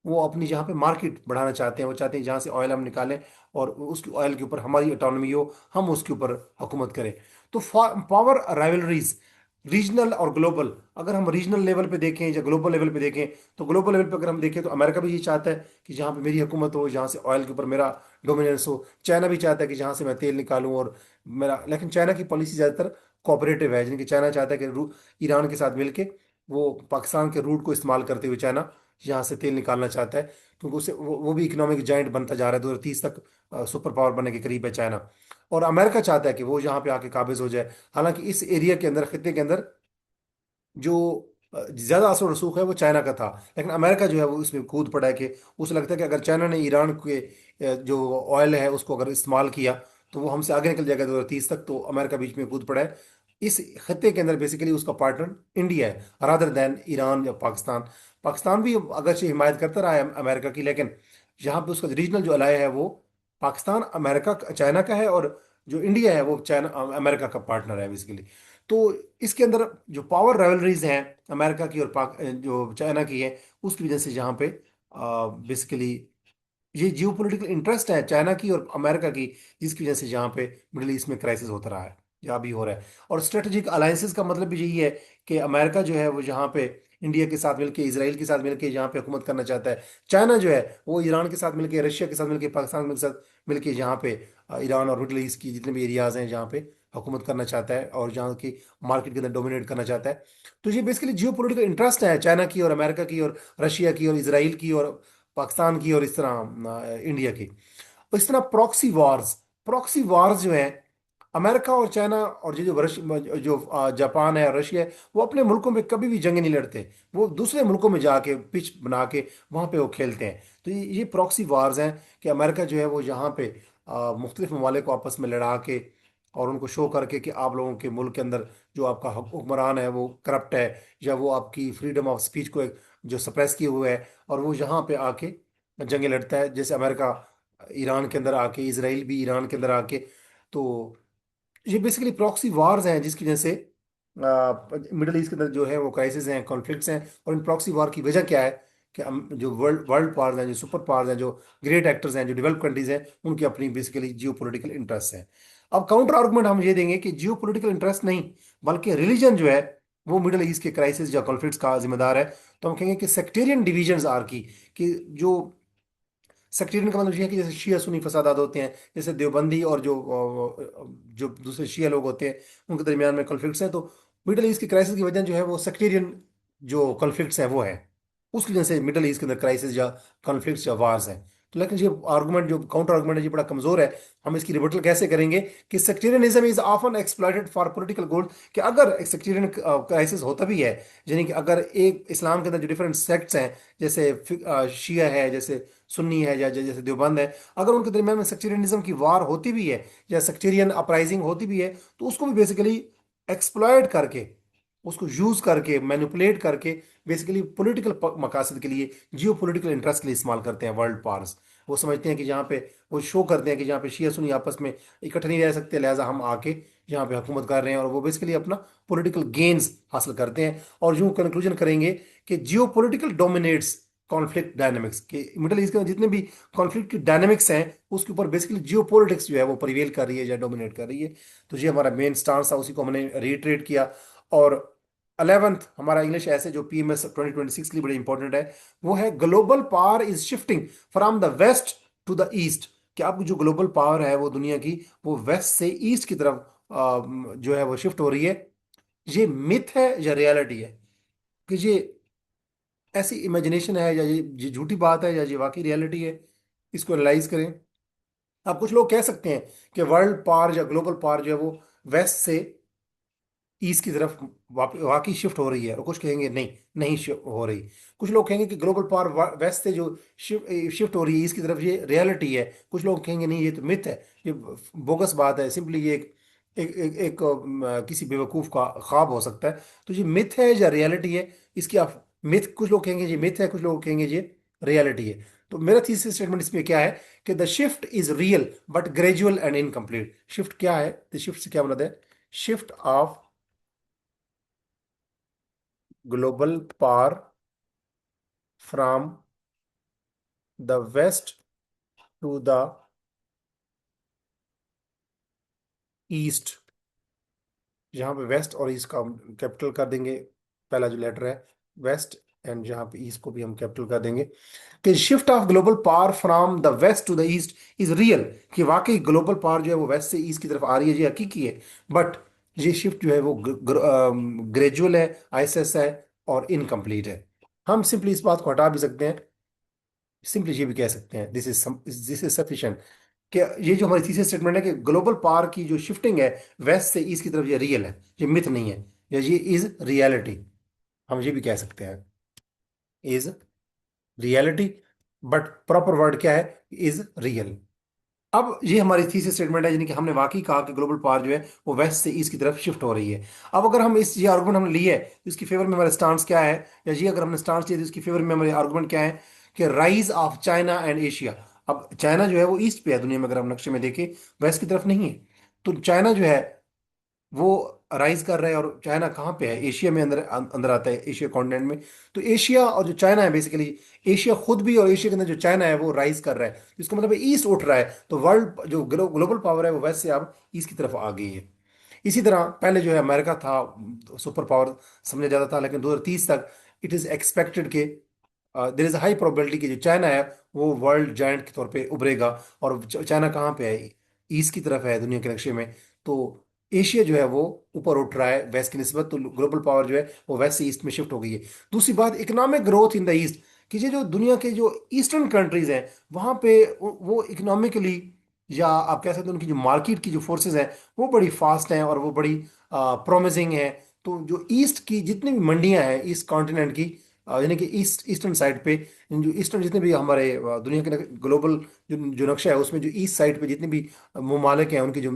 वो अपनी जहाँ पे मार्केट बढ़ाना चाहते हैं, वो चाहते हैं जहाँ से ऑयल हम निकालें और उसकी ऑयल के ऊपर हमारी ऑटोनॉमी हो, हम उसके ऊपर हुकूमत करें। तो पावर राइवलरीज, रीजनल और ग्लोबल, अगर हम रीजनल लेवल पे देखें या ग्लोबल लेवल पे देखें, तो ग्लोबल लेवल पे अगर हम देखें तो अमेरिका भी ये चाहता है कि जहाँ पे मेरी हुकूमत हो, जहाँ से ऑयल के ऊपर मेरा डोमिनेंस हो। चाइना भी चाहता है कि जहाँ से मैं तेल निकालूं और मेरा, लेकिन चाइना की पॉलिसी ज़्यादातर कोऑपरेटिव है, जिनकी चाइना चाहता है कि ईरान के साथ मिलके वो पाकिस्तान के रूट को इस्तेमाल करते हुए चाइना यहाँ से तेल निकालना चाहता है, क्योंकि उससे वो भी इकोनॉमिक जाइंट बनता जा रहा है, 2030 तक सुपर पावर बनने के करीब है चाइना। और अमेरिका चाहता है कि वो यहाँ पे आके काबिज हो जाए। हालांकि इस एरिया के अंदर, खत्ते के अंदर, जो ज्यादा असर रसूख है वो चाइना का था, लेकिन अमेरिका जो है वो इसमें कूद पड़ा है कि उसे लगता है कि अगर चाइना ने ईरान के जो ऑयल है उसको अगर इस्तेमाल किया तो वो हमसे आगे निकल जाएगा 2030 तक। तो अमेरिका बीच में कूद पड़ा है। इस खत्ते के अंदर बेसिकली उसका पार्टनर इंडिया है रादर देन ईरान या पाकिस्तान। पाकिस्तान भी अगर से हिमायत करता रहा है अमेरिका की, लेकिन यहाँ पे उसका रीजनल जो अलाय है वो पाकिस्तान, अमेरिका, चाइना का है, और जो इंडिया है वो चाइना अमेरिका का पार्टनर है बेसिकली। तो इसके अंदर जो पावर राइवलरीज हैं अमेरिका की और पाक जो चाइना की है, उसकी वजह से जहाँ पे बेसिकली ये जियोपॉलिटिकल इंटरेस्ट है चाइना की और अमेरिका की, जिसकी वजह से जहाँ पे मिडिल ईस्ट में क्राइसिस होता रहा है या भी हो रहा है। और स्ट्रेटेजिक अलायंसेस का मतलब भी यही है कि अमेरिका जो है वो जहाँ पे इंडिया के साथ मिलके, इसराइल के साथ मिलके जहाँ पे हुकूमत करना चाहता है, चाइना जो है वो ईरान के साथ मिलके, रशिया के साथ मिलके, पाकिस्तान के साथ मिलके जहाँ पे ईरान और मिडिल ईस्ट की जितने भी एरियाज हैं जहाँ पे हुकूमत करना चाहता है और जहाँ की मार्केट के अंदर डोमिनेट करना चाहता है। तो ये बेसिकली जियो पोलिटिकल इंटरेस्ट है चाइना की और अमेरिका की और रशिया की और इसराइल की और पाकिस्तान की और इस तरह इंडिया की। और इस तरह प्रॉक्सी वॉर्स जो है, अमेरिका और चाइना और जो जापान है और रशिया है, वो अपने मुल्कों में कभी भी जंग नहीं लड़ते। वो दूसरे मुल्कों में जाके पिच बना के वहाँ पे वो खेलते हैं। तो ये प्रॉक्सी वार्स हैं कि अमेरिका जो है वो यहाँ पे मुख्तलिफ ममालिक को आपस में लड़ा के और उनको शो करके कि आप लोगों के मुल्क के अंदर जो आपका हुक्मरान है वो करप्ट है, या वो आपकी फ्रीडम ऑफ स्पीच को जो सप्रेस किए हुए है, और वो यहाँ पे आके जंगें लड़ता है, जैसे अमेरिका ईरान के अंदर आके, इसराइल भी ईरान के अंदर आके। तो ये बेसिकली प्रॉक्सी वार्स हैं जिसकी वजह से मिडल ईस्ट के अंदर जो है वो क्राइसिस हैं, कॉन्फ्लिक्ट्स हैं। और इन प्रॉक्सी वार की वजह क्या है कि जो वर्ल्ड वर्ल्ड पावर्स हैं, जो सुपर पावर्स हैं, जो ग्रेट एक्टर्स हैं, जो डेवलप कंट्रीज हैं, उनकी अपनी बेसिकली जियो पोलिटिकल इंटरेस्ट हैं। अब काउंटर आर्गुमेंट हम ये देंगे कि जियो पोलिटिकल इंटरेस्ट नहीं, बल्कि रिलीजन जो है वो मिडल ईस्ट के क्राइसिस या कॉन्फ्लिक्ट्स का जिम्मेदार है। तो हम कहेंगे कि सेक्टेरियन डिविजन्स आर की, कि जो सेक्टेरियन का मतलब ये है कि जैसे शिया सुन्नी फसादात होते हैं, जैसे देवबंदी और जो दूसरे शिया लोग होते हैं उनके दरमियान में कॉन्फ्लिक्ट्स हैं, तो मिडल ईस्ट की क्राइसिस की वजह जो है वो सेक्टेरियन जो कॉन्फ्लिक्ट्स हैं वो है। उसकी वजह से मिडल ईस्ट के अंदर क्राइसिस या कॉन्फ्लिक्ट्स या वार्स हैं। तो लेकिन ये आर्गुमेंट, जो काउंटर आर्गुमेंट है, ये बड़ा कमजोर है। हम इसकी रिबटल कैसे करेंगे कि sectarianism is often exploited for political goal, कि अगर एक सेक्टेरियन क्राइसिस होता भी है, यानी कि अगर एक इस्लाम के अंदर जो डिफरेंट सेक्ट्स हैं, जैसे शिया है, जैसे सुन्नी है, या जैसे देवबंद है, अगर उनके दरमियान में सेक्टेरियनिज्म की वार होती भी है या सेक्टेरियन अपराइजिंग होती भी है, तो उसको भी बेसिकली एक्सप्लॉयट करके, उसको यूज करके, मैनिपुलेट करके, बेसिकली पॉलिटिकल मकासद के लिए, जियो पोलिटिकल इंटरेस्ट के लिए इस्तेमाल करते हैं वर्ल्ड पावर्स। वो समझते हैं कि जहाँ पे वो शो करते हैं कि जहाँ पे शिया सुन्नी आपस में इकट्ठे नहीं रह सकते, लिहाजा हम आके यहाँ पे हुकूमत कर रहे हैं, और वो बेसिकली अपना पॉलिटिकल गेन्स हासिल करते हैं। और यूं कंक्लूजन करेंगे कि geo political dominates conflict dynamics, के मिडिल ईस्ट के जितने भी कॉन्फ्लिक्ट की डायनेमिक्स हैं उसके ऊपर बेसिकली जियो पॉलिटिक्स जो है वो प्रिवेल कर रही है या डोमिनेट कर रही है। तो ये हमारा मेन स्टांस था, उसी को हमने रीट्रेट किया। और 11th हमारा इंग्लिश ऐसे जो पीएमएस 2026 के लिए बड़ी इंपॉर्टेंट है, वो है global power is shifting from the West to the East. कि अब जो ग्लोबल पावर है वो दुनिया की, वो वेस्ट से ईस्ट की तरफ जो है वो शिफ्ट हो रही है। ये मिथ है या रियलिटी है, कि ये ऐसी इमेजिनेशन है या ये झूठी बात है या ये वाकई रियलिटी है, इसको एनालाइज करें। अब कुछ लोग कह सकते हैं कि वर्ल्ड पावर या ग्लोबल पावर जो है वो वेस्ट से ईस्ट की तरफ वाकई शिफ्ट हो रही है, और कुछ कहेंगे नहीं, नहीं शिफ्ट हो रही। कुछ लोग कहेंगे कि ग्लोबल पावर वेस्ट से जो शिफ्ट हो रही है ईस्ट की तरफ, ये रियलिटी है। कुछ लोग कहेंगे नहीं, ये तो मिथ है, ये बोगस बात है, सिंपली ये एक किसी बेवकूफ का ख्वाब हो सकता है। तो ये मिथ है या रियलिटी है, इसकी आप मिथ, कुछ लोग कहेंगे ये मिथ है, कुछ लोग कहेंगे ये रियलिटी है। तो मेरा थीसिस स्टेटमेंट इसमें क्या है कि the shift is real but gradual and incomplete. Shift क्या है, द शिफ्ट से क्या मतलब है, shift of global power from the west to the east। जहां पे वेस्ट और ईस्ट का हम कैपिटल कर देंगे, पहला जो लेटर है वेस्ट, एंड जहां पे ईस्ट को भी हम कैपिटल कर देंगे, कि shift of global power from the West to the East is real. कि वाकई ग्लोबल पावर जो है वो वेस्ट से ईस्ट की तरफ आ रही है, ये हकीकी है। बट ये शिफ्ट जो है वो ग्रेजुअल है, आहिस्ता है और इनकम्प्लीट है। हम सिंपली इस बात को हटा भी सकते हैं, सिंपली ये भी कह सकते हैं दिस इज सफिशिएंट, कि ये जो हमारी तीसरी स्टेटमेंट है कि ग्लोबल पावर की जो शिफ्टिंग है वेस्ट से ईस्ट की तरफ, ये रियल है, ये मिथ नहीं है, या ये इज रियलिटी। हम ये भी कह सकते हैं is reality, but proper word क्या है, इज रियल। अब ये हमारी थीसिस स्टेटमेंट है, यानी कि हमने वाकई कहा कि ग्लोबल पावर जो है वो वेस्ट से ईस्ट की तरफ शिफ्ट हो रही है। अब अगर हम ये आर्गुमेंट हमने लिए है, तो इसकी फेवर में हमारा स्टांस क्या है, या ये अगर हमने स्टांस लिया तो इसकी फेवर में हमारे आर्गुमेंट क्या है, कि rise of China and Asia. अब चाइना जो है वो ईस्ट पे है दुनिया में, अगर हम नक्शे में देखें वेस्ट की तरफ नहीं है। तो चाइना जो है वो राइज कर रहा है, और चाइना कहाँ पे है, एशिया में अंदर अंदर आता है, एशिया कॉन्टिनेंट में। तो एशिया और जो चाइना है बेसिकली, एशिया खुद भी और एशिया के अंदर जो चाइना है वो राइज कर रहा है, इसका मतलब ईस्ट उठ रहा है। तो वर्ल्ड जो ग्लोबल पावर है वो वैसे अब ईस्ट की तरफ आ गई है। इसी तरह पहले जो है अमेरिका था सुपर पावर समझा जाता था, लेकिन 2030 तक इट इज एक्सपेक्टेड के देर इज हाई प्रोबेबिलिटी कि जो चाइना है वो वर्ल्ड जायंट के तौर पे उभरेगा। और चाइना कहाँ पे है, ईस्ट की तरफ है दुनिया के नक्शे में। तो एशिया जो है वो ऊपर उठ रहा है वेस्ट की निस्बत, तो ग्लोबल पावर जो है वो वेस्ट से ईस्ट में शिफ्ट हो गई है। दूसरी बात, economic growth in the East, कि ये जो दुनिया के जो ईस्टर्न कंट्रीज हैं वहाँ पे वो इकोनॉमिकली, या आप कह सकते हैं उनकी जो मार्केट की जो फोर्सेस हैं वो बड़ी फास्ट हैं और वो बड़ी प्रोमिसिंग है। तो जो ईस्ट की जितनी भी मंडियां हैं ईस्ट कॉन्टिनेंट की, यानी कि ईस्टर्न साइड पे, जो ईस्टर्न जितने भी हमारे दुनिया के ग्लोबल जो नक्शा है उसमें जो ईस्ट साइड पे जितने भी ममालिक हैं उनकी जो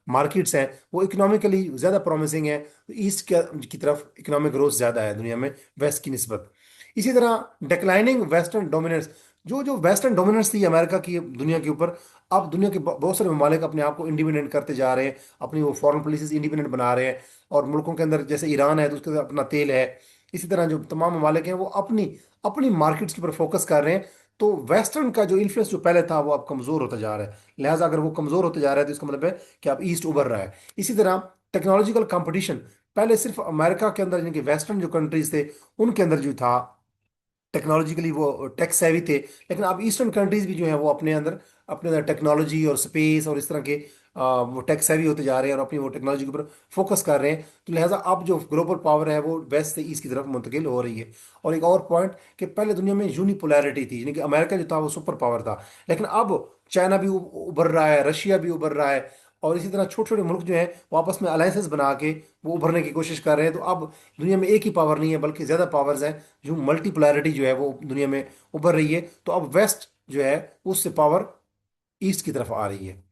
मार्केट्स हैं वो इकोनॉमिकली ज़्यादा प्रॉमिसिंग है। तो ईस्ट की तरफ इकोनॉमिक ग्रोथ ज़्यादा है दुनिया में वेस्ट की निस्बत। इसी तरह डिक्लाइनिंग वेस्टर्न डोमिनेंस, जो जो वेस्टर्न डोमिनेंस थी अमेरिका की दुनिया के ऊपर, अब दुनिया के बहुत सारे ममालिक अपने आप को इंडिपेंडेंट करते जा रहे हैं, अपनी वो फॉरेन पॉलिसीज इंडिपेंडेंट बना रहे हैं। और मुल्कों के अंदर जैसे ईरान है तो उसके अंदर अपना तेल है। इसी तरह जो तमाम ममालिक हैं वो अपनी अपनी मार्केट्स के ऊपर फोकस कर रहे हैं। तो वेस्टर्न का जो इन्फ्लुएंस जो पहले था वो अब कमजोर होता जा रहा है। लिहाजा अगर वो कमजोर होते जा रहा है तो इसका मतलब है कि अब ईस्ट उभर रहा है। इसी तरह टेक्नोलॉजिकल कंपटीशन, पहले सिर्फ अमेरिका के अंदर, यानी कि वेस्टर्न जो कंट्रीज थे उनके अंदर जो था टेक्नोलॉजिकली वो टेक सेवी थे, लेकिन अब ईस्टर्न कंट्रीज भी जो है वो अपने अंदर टेक्नोलॉजी और स्पेस और इस तरह के वो टेक सेवी होते जा रहे हैं और अपनी वो टेक्नोलॉजी के ऊपर फोकस कर रहे हैं। तो लिहाजा अब जो ग्लोबल पावर है वो वेस्ट से ईस्ट की तरफ मुंतकिल हो रही है। और एक और पॉइंट, कि पहले दुनिया में यूनिपोलैरिटी थी, यानी कि अमेरिका जो था वो सुपर पावर था, लेकिन अब चाइना भी उभर रहा है, रशिया भी उभर रहा है, और इसी तरह छोटे छोटे मुल्क जो हैं वो आपस में अलायंसेस बना के वो उभरने की कोशिश कर रहे हैं। तो अब दुनिया में एक ही पावर नहीं है बल्कि ज़्यादा पावर्स हैं, जो मल्टीपोलैरिटी जो है वो दुनिया में उभर रही है। तो अब वेस्ट जो है उससे पावर ईस्ट की तरफ आ रही है।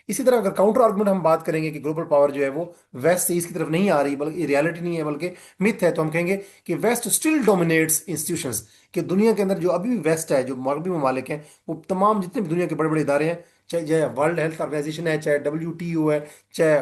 इसी तरह अगर काउंटर आर्गुमेंट हम बात करेंगे कि ग्लोबल पावर जो है वो वेस्ट से ईस्ट की तरफ नहीं आ रही, बल्कि रियलिटी नहीं है बल्कि मिथ है, तो हम कहेंगे कि वेस्ट स्टिल डोमिनेट्स इंस्टीट्यूशंस। कि दुनिया के अंदर जो अभी भी वेस्ट है, जो मगरबी ममालिक हैं, वो तमाम जितने भी दुनिया के बड़े बड़े इदारे हैं, चाहे वर्ल्ड हेल्थ ऑर्गेनाइजेशन है, चाहे WTO है, चाहे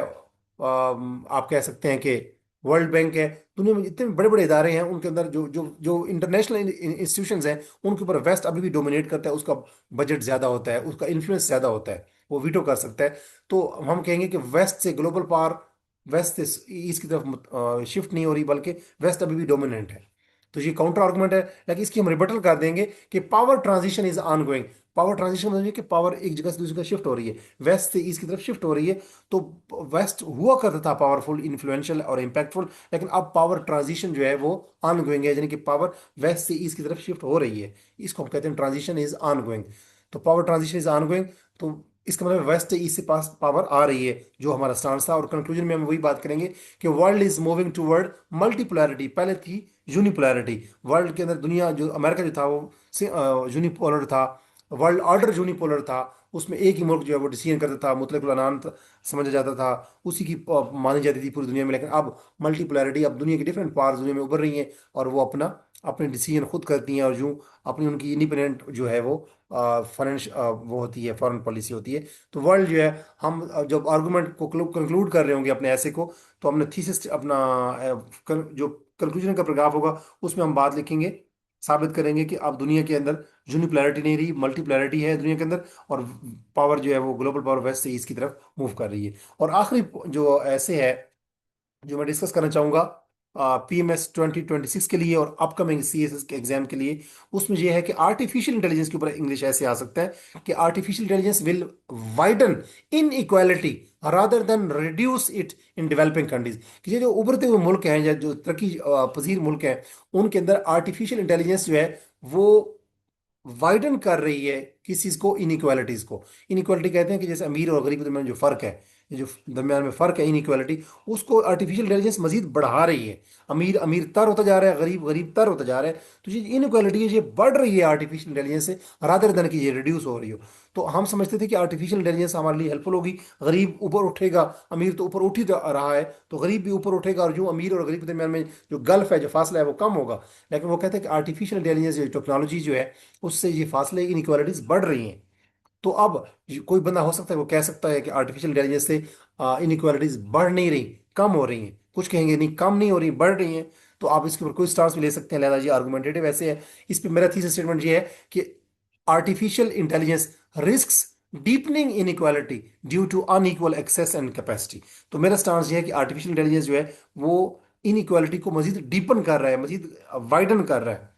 आप कह सकते हैं कि वर्ल्ड बैंक है, दुनिया में जितने भी बड़े बड़े इदारे हैं उनके अंदर जो जो जो इंटरनेशनल इंस्टीट्यूशंस हैं उनके ऊपर वेस्ट अभी भी डोमिनेट करता है। उसका बजट ज़्यादा होता है, उसका इन्फ्लुएंस ज़्यादा होता है, वो वीटो कर सकता है। तो हम कहेंगे कि वेस्ट से ग्लोबल पावर वेस्ट से ईस्ट की तरफ शिफ्ट नहीं हो रही, बल्कि वेस्ट अभी भी डोमिनेंट है। तो ये काउंटर आर्गुमेंट है, लेकिन इसकी हम रिबटल कर देंगे कि power transition is on going. Power transition मतलब ये कि पावर एक जगह से दूसरी जगह शिफ्ट हो रही है, वेस्ट से ईस्ट की तरफ शिफ्ट हो रही है। तो वेस्ट हुआ करता था पावरफुल, इन्फ्लुएंशियल और इम्पैक्टफुल, लेकिन अब पावर ट्रांजिशन जो है वो ऑन गोइंग है, यानी कि पावर वेस्ट से ईस्ट की तरफ शिफ्ट हो रही है। इसको हम कहते हैं ट्रांजिशन इज ऑन गोइंग। तो power transition is on going, तो इसका मतलब वेस्ट से ईस्ट से पास पावर आ रही है, जो हमारा स्टांस था। और कंक्लूजन में हम वही बात करेंगे कि world is moving toward multipolarity. पहले थी यूनिपोलैरिटी, वर्ल्ड के अंदर दुनिया जो अमेरिका जो था वो यूनिपोलर था, वर्ल्ड ऑर्डर यूनिपोलर था, उसमें एक ही मुल्क जो है वो डिसीजन करता था, मुतलकुल अनान समझा जाता था, उसी की मानी जाती थी पूरी दुनिया में। लेकिन अब मल्टीपोलैरिटी, अब दुनिया की डिफरेंट पार्ट्स दुनिया में उभर रही हैं और वो अपने डिसीजन खुद करती हैं, और यूँ अपनी उनकी इंडिपेंडेंट जो है वो फाइनेंस वो होती है, फॉरेन पॉलिसी होती है। तो वर्ल्ड जो है, हम जब आर्गूमेंट को कंक्लूड कर रहे होंगे अपने ऐसे को, तो हमने थीसिस अपना जो कंक्लूजन का पैराग्राफ होगा उसमें हम बात लिखेंगे, साबित करेंगे कि अब दुनिया के अंदर यूनिपोलैरिटी नहीं रही, मल्टीपोलैरिटी है दुनिया के अंदर, और पावर जो है वो ग्लोबल पावर वेस्ट से ईस्ट की तरफ मूव कर रही है। और आखिरी जो ऐसे है जो मैं डिस्कस करना चाहूँगा PMS 2026 के लिए और अपकमिंग CSS के एग्जाम के लिए, उसमें यह है कि आर्टिफिशियल इंटेलिजेंस के ऊपर इंग्लिश ऐसे आ सकता है कि artificial intelligence will widen in equality rather than reduce it in developing countries. कि ये जो उभरते हुए मुल्क हैं या जो तरक्की पजीर मुल्क हैं उनके अंदर आर्टिफिशियल इंटेलिजेंस जो है वो वाइडन कर रही है किस चीज को, इनइक्वालिटीज को। इनइक्वालिटी कहते हैं कि जैसे अमीर और गरीब के दरमियान जो फर्क है, ये जो दरमियान में फर्क है इनइक्वालिटी, उसको आर्टिफिशियल इंटेलिजेंस मजीद बढ़ा रही है। अमीर अमीर तर होता जा रहा है, गरीब गरीब तर होता जा रहा है। तो ये इनइक्वालिटी है, ये बढ़ रही है आर्टिफिशियल इंटेलिजेंस से, रादर देन कि ये रिड्यूस हो रही हो। तो हम समझते थे कि आर्टिफिशियल इंटेलिजेंस हमारे लिए हेल्पफुल होगी, गरीब ऊपर उठेगा, अमीर तो ऊपर उठ ही रहा है, तो गरीब भी ऊपर उठेगा, और जो अमीर और गरीब के दरमियान में जो गल्फ है, जो फासला है, वो कम होगा। लेकिन वो कहते हैं कि आर्टिफिशियल इंटेलिजेंस टेक्नोलॉजी जो है उससे ये फासले इनइक्वालिटीज बढ़ रही हैं। तो अब कोई बंदा हो सकता है वो कह सकता है कि आर्टिफिशियल इंटेलिजेंस से इनइक्वालिटीज बढ़ नहीं रही, कम हो रही हैं, कुछ कहेंगे नहीं कम नहीं हो रही, बढ़ रही हैं। तो आप इसके ऊपर कोई स्टांस भी ले सकते हैं, लिहाजा जी आर्गुमेंटेटिव ऐसे है। इस पे मेरा थीसिस स्टेटमेंट ये है कि artificial intelligence risks deepening inequality due to unequal access and capacity. तो मेरा स्टांस ये है कि आर्टिफिशियल इंटेलिजेंस जो है वो इनइक्वालिटी को मजीद डीपन कर रहा है, मजीद वाइडन कर रहा है।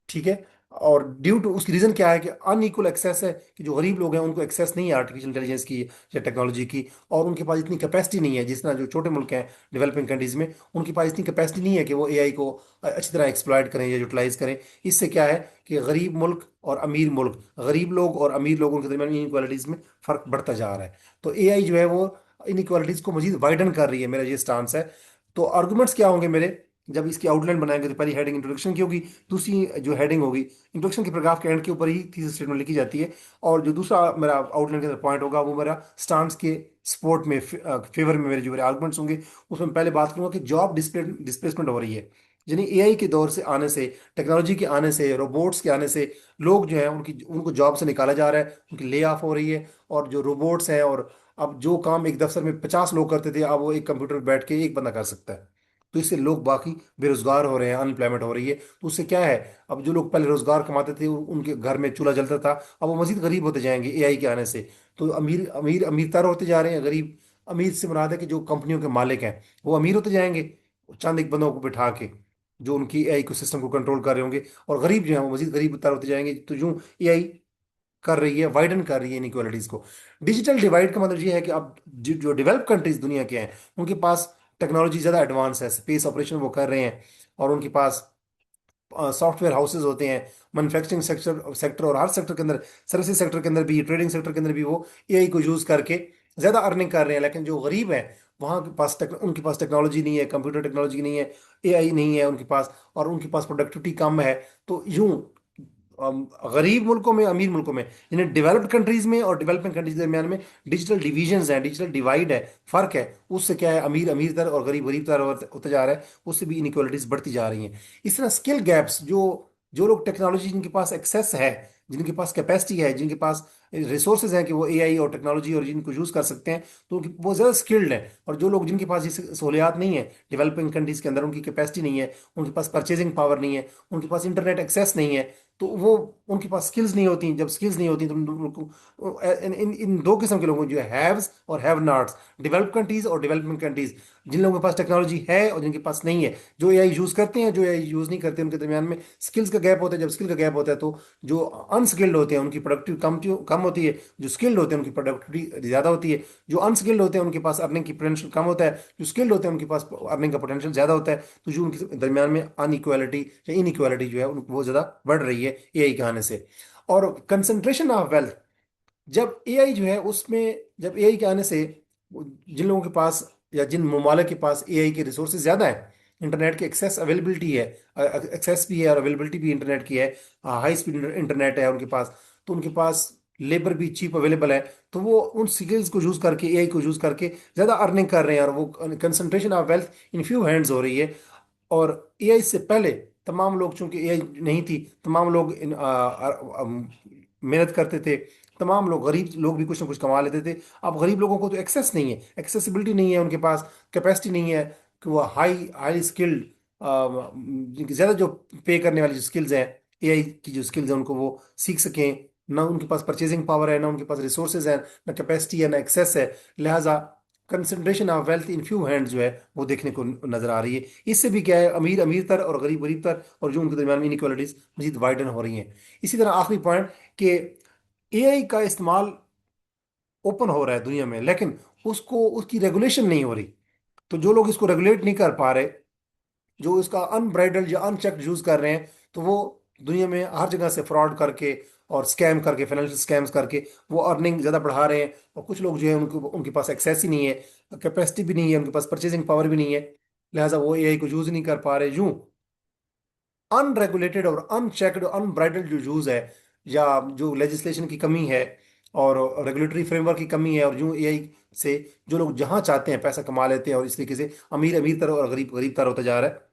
ठीक है। और ड्यू टू उसकी रीजन क्या है कि अनइक्वल एक्सेस है, कि जो गरीब लोग हैं उनको एक्सेस नहीं है आर्टिफिशियल इंटेलिजेंस की या टेक्नोलॉजी की, और उनके पास इतनी कैपेसिटी नहीं है। जिस तरह जो छोटे मुल्क हैं डेवलपिंग कंट्रीज में, उनके पास इतनी कैपेसिटी नहीं है कि वो एआई को अच्छी तरह एक्सप्लॉयट करें या यूटिलाइज करें। इससे क्या है कि गरीब मुल्क और अमीर मुल्क, गरीब लोग और अमीर लोगों के दरमियान इनक्वालिटीज में फर्क बढ़ता जा रहा है। तो एआई जो है वो इनक्वालिटीज को मजीद वाइडन कर रही है, मेरा ये स्टांस है। तो आर्गुमेंट्स क्या होंगे मेरे, जब इसकी आउटलाइन बनाएंगे तो पहली हेडिंग इंट्रोडक्शन की होगी, दूसरी जो हेडिंग होगी इंट्रोडक्शन के पैराग्राफ के एंड के ऊपर ही थीसिस स्टेटमेंट लिखी जाती है, और जो दूसरा मेरा आउटलाइन के अंदर पॉइंट होगा वो मेरा स्टांस के सपोर्ट में फेवर में मेरे जो मेरे आर्गुमेंट्स होंगे उसमें पहले बात करूंगा कि जॉब डिस्प्लेसमेंट हो रही है। यानी एआई के दौर से आने से, टेक्नोलॉजी के आने से, रोबोट्स के आने से लोग जो है उनकी उनको जॉब से निकाला जा रहा है, उनकी ले ऑफ हो रही है। और जो रोबोट्स हैं, और अब जो काम एक दफ्तर में 50 लोग करते थे, अब वो एक कंप्यूटर पर बैठ के एक बंदा कर सकता है। तो इससे लोग बाकी बेरोजगार हो रहे हैं, अनएम्प्लॉयमेंट हो रही है। तो उससे क्या है, अब जो लोग पहले रोजगार कमाते थे उनके घर में चूल्हा जलता था, अब वो मजीद गरीब होते जाएंगे एआई के आने से। तो अमीर अमीर अमीर तर होते जा रहे हैं, गरीब अमीर से मुराद है कि जो कंपनियों के मालिक हैं वो अमीर होते जाएंगे चंद एक बंदों को बिठा के, जो उनकी एआई को सिस्टम को कंट्रोल कर रहे होंगे। और गरीब जो है वो मजीद गरीब तर होते जाएंगे। तो जो एआई कर रही है, वाइडन कर रही है इनइक्वालिटीज को। डिजिटल डिवाइड का मतलब ये है कि अब जो डेवलप कंट्रीज दुनिया के हैं उनके पास टेक्नोलॉजी ज़्यादा एडवांस है, स्पेस ऑपरेशन वो कर रहे हैं, और उनके पास सॉफ्टवेयर हाउसेज होते हैं। मैन्युफैक्चरिंग सेक्टर सेक्टर और हर सेक्टर के अंदर, सर्विस सेक्टर के अंदर भी, ट्रेडिंग सेक्टर के अंदर भी वो एआई को यूज़ करके ज़्यादा अर्निंग कर रहे हैं। लेकिन जो गरीब हैं वहाँ के पास उनके पास टेक्नोलॉजी नहीं है, कंप्यूटर टेक्नोलॉजी नहीं है, एआई नहीं है उनके पास, और उनके पास प्रोडक्टिविटी कम है। तो यूं गरीब मुल्कों में, अमीर मुल्कों में, यानी डेवलप्ड कंट्रीज में और डेवलपिंग कंट्रीज के दरमियान में डिजिटल डिविजन्स हैं, डिजिटल डिवाइड है, फर्क है। उससे क्या है, अमीर अमीर तर और गरीब गरीब तर होता जा रहा है, उससे भी इनइक्वालिटीज बढ़ती जा रही हैं। इस तरह स्किल गैप्स, जो जो लोग टेक्नोलॉजी जिनके पास एक्सेस है, जिनके पास कैपेसिटी है, जिनके पास रिसोर्सेज हैं कि वो एआई और टेक्नोलॉजी और जिनको यूज़ कर सकते हैं, तो वो ज़्यादा स्किल्ड हैं। और जो लोग जिनके पास ये सहूलियात नहीं है, डेवलपिंग कंट्रीज के अंदर उनकी कैपेसिटी नहीं है, उनके पास परचेजिंग पावर नहीं है, उनके पास इंटरनेट एक्सेस नहीं है, तो वो उनके पास स्किल्स नहीं होती। जब स्किल्स नहीं होती तो उन लोगों को इन दो किस्म के लोगों को, जो है हैव्स और हैव नॉट्स, डेवलप कंट्रीज और डेवलपमेंट कंट्रीज, जिन लोगों के पास टेक्नोलॉजी है और जिनके पास नहीं है, जो एआई यूज़ करते हैं, जो एआई यूज़ नहीं करते, उनके दरमियान में स्किल्स का गैप होता है। जब स्किल का गैप होता है तो जो अनस्किल्ड होते हैं उनकी प्रोडक्टिव कम होती है, जो स्किल्ड होते हैं उनकी प्रोडक्टिविटी ज़्यादा होती है, जो अनस्किल्ड होते हैं उनके पास अर्निंग की पोटेंशियल कम होता है, जो स्किल्ड होते हैं उनके पास अर्निंग का पोटेंशियल ज़्यादा होता है। तो जो उनके दरमियान में अनइक्वालिटी या इनइक्वालिटी जो है वो ज़्यादा बढ़ रही है एआई के आने से। और कंसंट्रेशन ऑफ वेल्थ, जब एआई जो है उसमें, जब एआई के आने से जिन लोगों के पास या जिन ममालिक के पास एआई के रिसोर्सेज ज़्यादा है, इंटरनेट की एक्सेस अवेलेबिलिटी है, एक्सेस भी है और अवेलेबिलिटी भी इंटरनेट की है, हाई स्पीड इंटरनेट है उनके पास, तो उनके पास लेबर भी चीप अवेलेबल है, तो वो उन स्किल्स को यूज़ करके, एआई को यूज़ करके ज़्यादा अर्निंग कर रहे हैं, और वो concentration of wealth in few hands हो रही है। और एआई से पहले तमाम लोग, चूंकि एआई नहीं थी, तमाम लोग मेहनत करते थे, तमाम लोग, गरीब लोग भी कुछ ना कुछ कमा लेते थे। अब गरीब लोगों को तो एक्सेस नहीं है, एक्सेसिबिलिटी नहीं है, उनके पास कैपेसिटी नहीं है कि वो हाईली स्किल्ड, जिनकी ज़्यादा जो पे करने वाली जो स्किल्स हैं, एआई की जो स्किल्स हैं, उनको वो सीख सकें। ना उनके पास परचेजिंग पावर है, ना उनके पास रिसोर्सेज है, ना कैपेसिटी है, ना एक्सेस है। लिहाजा concentration of wealth in few hands जो है वो देखने को नजर आ रही है। इससे भी क्या है, अमीर अमीर तर और गरीब गरीब तर, और जो उनके दरमियान में इनइक्वालिटीज मजीद वाइडन हो रही हैं। इसी तरह आखिरी पॉइंट कि एआई का इस्तेमाल ओपन हो रहा है दुनिया में, लेकिन उसको, उसकी रेगुलेशन नहीं हो रही। तो जो लोग इसको रेगुलेट नहीं कर पा रहे, जो इसका अनब्राइडल्ड या अनचेक्ड यूज कर रहे हैं, तो वो दुनिया में हर जगह से फ्रॉड करके और स्कैम करके, फाइनेंशियल स्कैम्स करके वो अर्निंग ज़्यादा बढ़ा रहे हैं। और कुछ लोग जो है उनको, उनके पास एक्सेस ही नहीं है, कैपेसिटी भी नहीं है, उनके पास परचेजिंग पावर भी नहीं है, लिहाजा वो एआई को यूज़ नहीं कर पा रहे। यूं अनरेगुलेटेड और अनचेक्ड अनब्राइडल्ड जो यूज़ है, या जो लेजिस्लेशन की कमी है और रेगुलेटरी फ्रेमवर्क की कमी है, और जो एआई से जो लोग जहां चाहते हैं पैसा कमा लेते हैं, और इस तरीके से अमीर अमीर तरह और गरीब गरीब तरह होता जा रहा है।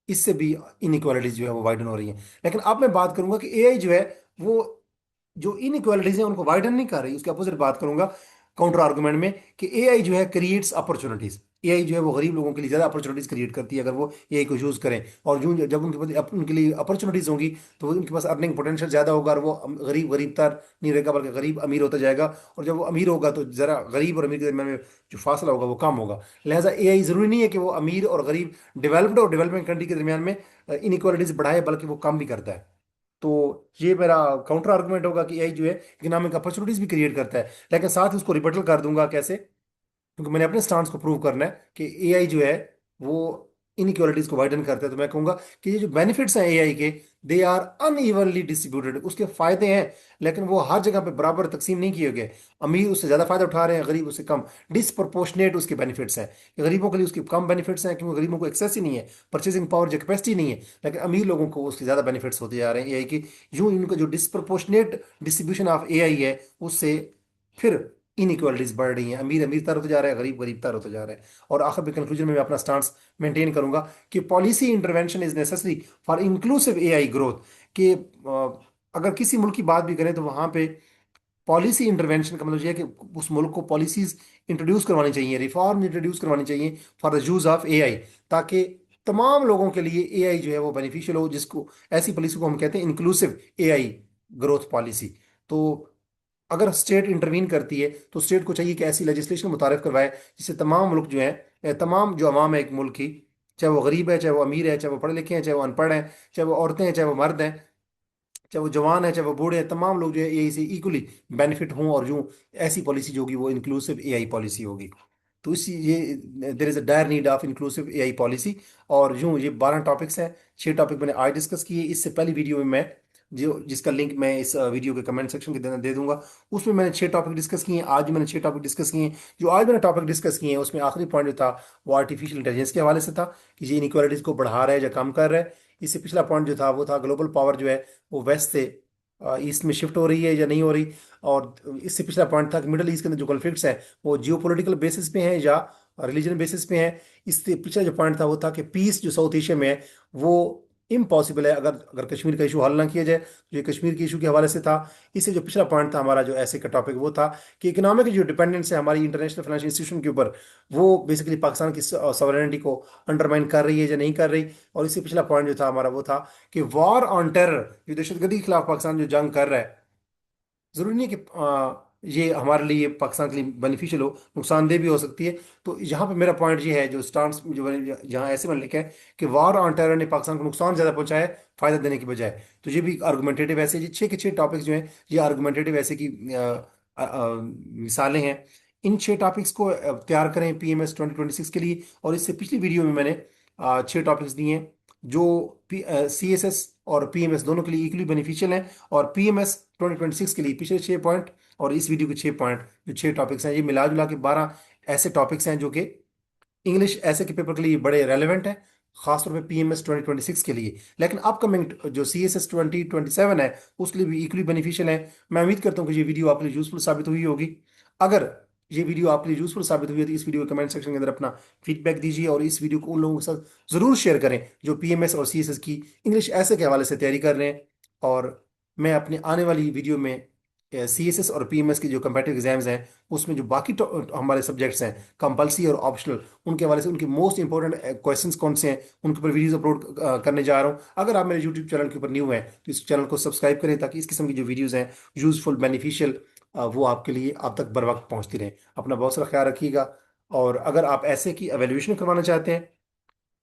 इससे भी इनइक्वालिटीज जो है वो वाइडन हो रही हैं। लेकिन अब मैं बात करूंगा कि एआई जो है वो जो इनइक्वालिटीज हैं उनको वाइडन नहीं कर रही, उसके अपोजिट बात करूंगा काउंटर आर्गुमेंट में, कि एआई जो है क्रिएट्स अपॉर्चुनिटीज। एआई जो है वो गरीब लोगों के लिए ज़्यादा अपॉर्चुनिटीज क्रिएट करती है अगर वो एआई को यूज़ करें। और जो जब उनके पास उनके लिए अपॉर्चुनिटीज होंगी तो उनके पास अर्निंग पोटेंशियल ज़्यादा होगा, और वो गरीब गरीब तर नहीं रहेगा बल्कि गरीब अमीर होता जाएगा। और जब वो अमीर होगा तो ज़रा गरीब और अमीर के दरमियान में जो फासला होगा वो कम होगा। लिहाजा एआई ज़रूरी नहीं है कि वो अमीर और गरीब, डेवलप्ड और डेवलपिंग कंट्री के दरमियान में इनइक्वालिटीज बढ़ाए, बल्कि वो कम भी करता है। तो ये मेरा काउंटर आर्गुमेंट होगा कि एआई जो है इकोनॉमिक अपॉर्चुनिटीज भी क्रिएट करता है। लेकिन साथ ही उसको रिबटल कर दूंगा कैसे, क्योंकि मैंने अपने स्टांस को प्रूव करना है कि एआई जो है वो इनइक्वालिटीज को वाइडन करता है। तो मैं कहूंगा कि ये जो बेनिफिट्स हैं एआई के, दे आर अनइवनली डिस्ट्रीब्यूटेड। उसके फायदे हैं लेकिन वो हर जगह पे बराबर तकसीम नहीं किए गए। अमीर उससे ज़्यादा फायदा उठा रहे हैं, गरीब उससे कम। डिसप्रोपोर्शनेट उसके बेनिफिट्स हैं कि गरीबों के लिए उसके कम बेनिफिट्स हैं क्योंकि गरीबों को एक्सेस ही नहीं है, परचेसिंग पावर जो कैपेसिटी नहीं है। लेकिन अमीर लोगों को उसके ज़्यादा बेनिफिट्स होते जा रहे हैं एआई की। यूं इनका जो डिसप्रोपोर्शनेट डिस्ट्रीब्यूशन ऑफ एआई है उससे फिर इनइक्वालिटीज बढ़ रही हैं, अमीर अमीर तर होते जा रहे हैं, गरीब गरीब तर होते जा रहे हैं। और आखिर में कंक्लूजन में मैं अपना स्टांस मेंटेन करूंगा कि policy intervention is necessary for inclusive AI growth. कि अगर किसी मुल्क की बात भी करें तो वहां पे पॉलिसी इंटरवेंशन का मतलब यह है कि उस मुल्क को पॉलिसीज इंट्रोड्यूस करवानी चाहिए, रिफॉर्म इंट्रोड्यूस करवानी चाहिए for the use of AI, ताकि तमाम लोगों के लिए एआई जो है वो बेनिफिशियल हो, जिसको ऐसी पॉलिसी को हम कहते हैं इंक्लूसिव एआई ग्रोथ पॉलिसी। तो अगर स्टेट इंटरवीन करती है तो स्टेट को चाहिए कि ऐसी लेजिस्लेशन मुतारिफ करवाए जिससे तमाम मुल्क जो है, तमाम जो अवाम है एक मुल्क की, चाहे वो गरीब है, चाहे वो अमीर है, चाहे वो पढ़े लिखे हैं, चाहे वो अनपढ़ हैं, चाहे वो औरतें हैं, चाहे वो मर्द हैं, चाहे वो जवान है, चाहे वो बूढ़े हैं, तमाम लोग जो है एआई से इक्वली बेनिफिट हों। और जो ऐसी पॉलिसी जो होगी वो इंक्लूसिव एआई पॉलिसी होगी। तो इसी ये there is a dire need of inclusive AI policy. और यूं ये 12 टॉपिक्स हैं, 6 टॉपिक मैंने आज डिस्कस किए। इससे पहली वीडियो में मैं जो जिसका लिंक मैं इस वीडियो के कमेंट सेक्शन के अंदर दे दूंगा, उसमें मैंने 6 टॉपिक डिस्कस किए हैं। आज भी मैंने 6 टॉपिक डिस्कस किए हैं। जो आज मैंने टॉपिक डिस्कस किए हैं उसमें आखिरी पॉइंट जो था वो आर्टिफिशियल इंटेलिजेंस के हवाले से था कि ये इनइक्वालिटीज को बढ़ा रहा है या कम कर रहा है। इससे पिछला पॉइंट जो था वो था ग्लोबल पावर जो है वो वेस्ट से ईस्ट में शिफ्ट हो रही है या नहीं हो रही। और इससे पिछला पॉइंट था कि मिडल ईस्ट के अंदर जो कॉन्फ्लिक्ट्स हैं वो जियोपॉलिटिकल बेसिस पे हैं या रिलीजन बेसिस पे हैं। इससे पिछला जो पॉइंट था वो था कि पीस जो साउथ एशिया में है वो इम्पॉसिबल है अगर अगर कश्मीर का इशू हल ना किया जाए। तो ये कश्मीर के इशू के हवाले से था। इससे जो पिछला पॉइंट था हमारा जो ऐसे का टॉपिक वो था कि इकोनॉमिक जो डिपेंडेंस है हमारी इंटरनेशनल फाइनेंशियल इंस्टीट्यूशन के ऊपर, वो बेसिकली पाकिस्तान की सॉवरेनिटी को अंडरमाइन कर रही है या नहीं कर रही। और इससे पिछला पॉइंट जो था हमारा वो था कि वॉर ऑन टेरर, जो दहशतगर्दी के खिलाफ पाकिस्तान जो जंग कर रहा है, जरूरी नहीं कि ये हमारे लिए पाकिस्तान के लिए बेनिफिशियल हो, नुकसानदेह भी हो सकती है। तो यहाँ पे मेरा पॉइंट ये है जो स्टांस जो यहाँ ऐसे मैंने लिखा है कि वार ऑन टेरर ने पाकिस्तान को नुकसान ज्यादा पहुंचाया है फायदा देने की बजाय। तो ये भी आर्गुमेंटेटिव ऐसे, ये 6 के 6 टॉपिक्स जो हैं ये आर्गुमेंटेटिव ऐसे की मिसालें हैं। इन 6 टॉपिक्स को तैयार करें पीएमएस 2026 के लिए। और इससे पिछली वीडियो में मैंने 6 टॉपिक्स दिए हैं जो सीएसएस और पीएमएस दोनों के लिए इक्वली बेनिफिशियल हैं। और पीएमएस 2026 के लिए पिछले 6 पॉइंट और इस वीडियो के 6 पॉइंट, जो 6 टॉपिक्स हैं, ये मिला जुला के 12 ऐसे टॉपिक्स हैं जो कि इंग्लिश ऐसे के पेपर के लिए बड़े रेलेवेंट हैं, खासतौर पे पीएमएस 2026 के लिए। लेकिन अपकमिंग जो सीएसएस 2027 है उसके लिए भी इक्वली बेनिफिशियल है। मैं उम्मीद करता हूँ कि ये वीडियो आपके लिए यूजफुल साबित हुई होगी। अगर ये वीडियो आपके लिए यूजफुल साबित हुई है तो इस वीडियो के कमेंट सेक्शन के अंदर अपना फीडबैक दीजिए और इस वीडियो को उन लोगों के साथ जरूर शेयर करें जो पीएमएस और सीएसएस की इंग्लिश ऐसे के हवाले से तैयारी कर रहे हैं। और मैं अपने आने वाली वीडियो में सीएसएस और पीएमएस के जो कंपेटिटिव एग्जाम्स हैं उसमें जो बाकी हमारे सब्जेक्ट्स हैं कंपलसरी और ऑप्शनल, उनके हवाले से उनके मोस्ट इंपॉर्टेंट क्वेश्चंस कौन से हैं उनके ऊपर वीडियोस अपलोड करने जा रहा हूं। अगर आप मेरे यूट्यूब चैनल के ऊपर न्यू हैं तो इस चैनल को सब्सक्राइब करें ताकि इस किस्म की जो वीडियोस हैं यूजफुल बेनिफिशियल वो आपके लिए आप तक बर वक्त पहुंचती रहें। अपना बहुत सारा ख्याल रखिएगा। और अगर आप ऐसे की एवेल्यूएशन करवाना चाहते हैं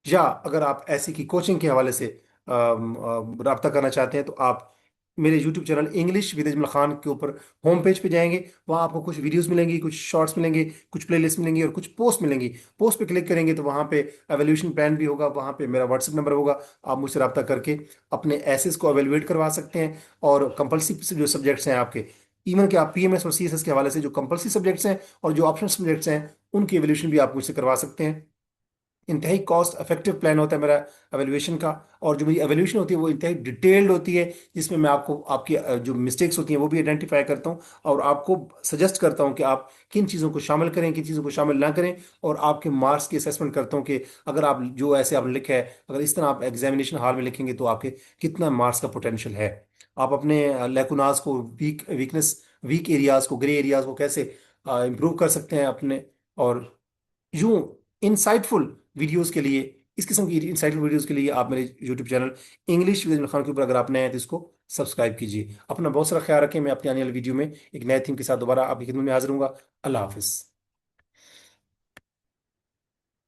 या अगर आप ऐसी की कोचिंग के हवाले से रब्ता करना चाहते हैं तो आप मेरे YouTube channel English with Ajmal Khan के ऊपर होम पेज पे जाएंगे। वहाँ आपको कुछ वीडियोस मिलेंगी, कुछ शॉर्ट्स मिलेंगे, कुछ प्लेलिस्ट मिलेंगी और कुछ पोस्ट मिलेंगी। पोस्ट पे क्लिक करेंगे तो वहाँ पे एवेल्यूशन प्लान भी होगा, वहाँ पे मेरा व्हाट्सएप नंबर होगा। आप मुझसे रब्ता करके अपने एसेस को एवेलुएट करवा सकते हैं। और कंपलसरी जो सब्जेक्ट्स हैं आपके, इवन कि आप पीएमएस और सीएसएस के हवाले से जो कंपलसरी सब्जेक्ट्स हैं और जो ऑप्शनल सब्जेक्ट्स हैं उनकी एवेल्यूशन भी आप मुझसे करवा सकते हैं। इंतहाई कॉस्ट इफेक्टिव प्लान होता है मेरा एवेल्यूएशन का। और जो मेरी एवेल्यूएशन होती है वो इंतहाई डिटेल्ड होती है जिसमें मैं आपको आपकी जो मिस्टेक्स होती हैं वो भी आइडेंटिफाई करता हूँ और आपको सजेस्ट करता हूँ कि आप किन चीज़ों को शामिल करें, किन चीज़ों को शामिल ना करें। और आपके मार्क्स की असेसमेंट करता हूँ कि अगर आप जो ऐसे आपने लिखा है अगर इस तरह आप एग्जामिनेशन हॉल में लिखेंगे तो आपके कितना मार्क्स का पोटेंशियल है। आप अपने लेकुनास को, वीक एरियाज को, ग्रे एरियाज को कैसे इंप्रूव कर सकते हैं अपने। और यूं इंसाइटफुल वीडियोस के लिए, इस किस्म की इंसाइटफुल वीडियोस के लिए आप मेरे YouTube channel English with Imran Khan के ऊपर अगर आप नए हैं तो इसको सब्सक्राइब कीजिए। अपना बहुत सारा ख्याल रखें। मैं अपनी आने वाली वीडियो में एक नए थीम के साथ दोबारा आपकी खिदमत में हाजिर हूंगा। अल्लाह हाफिज़।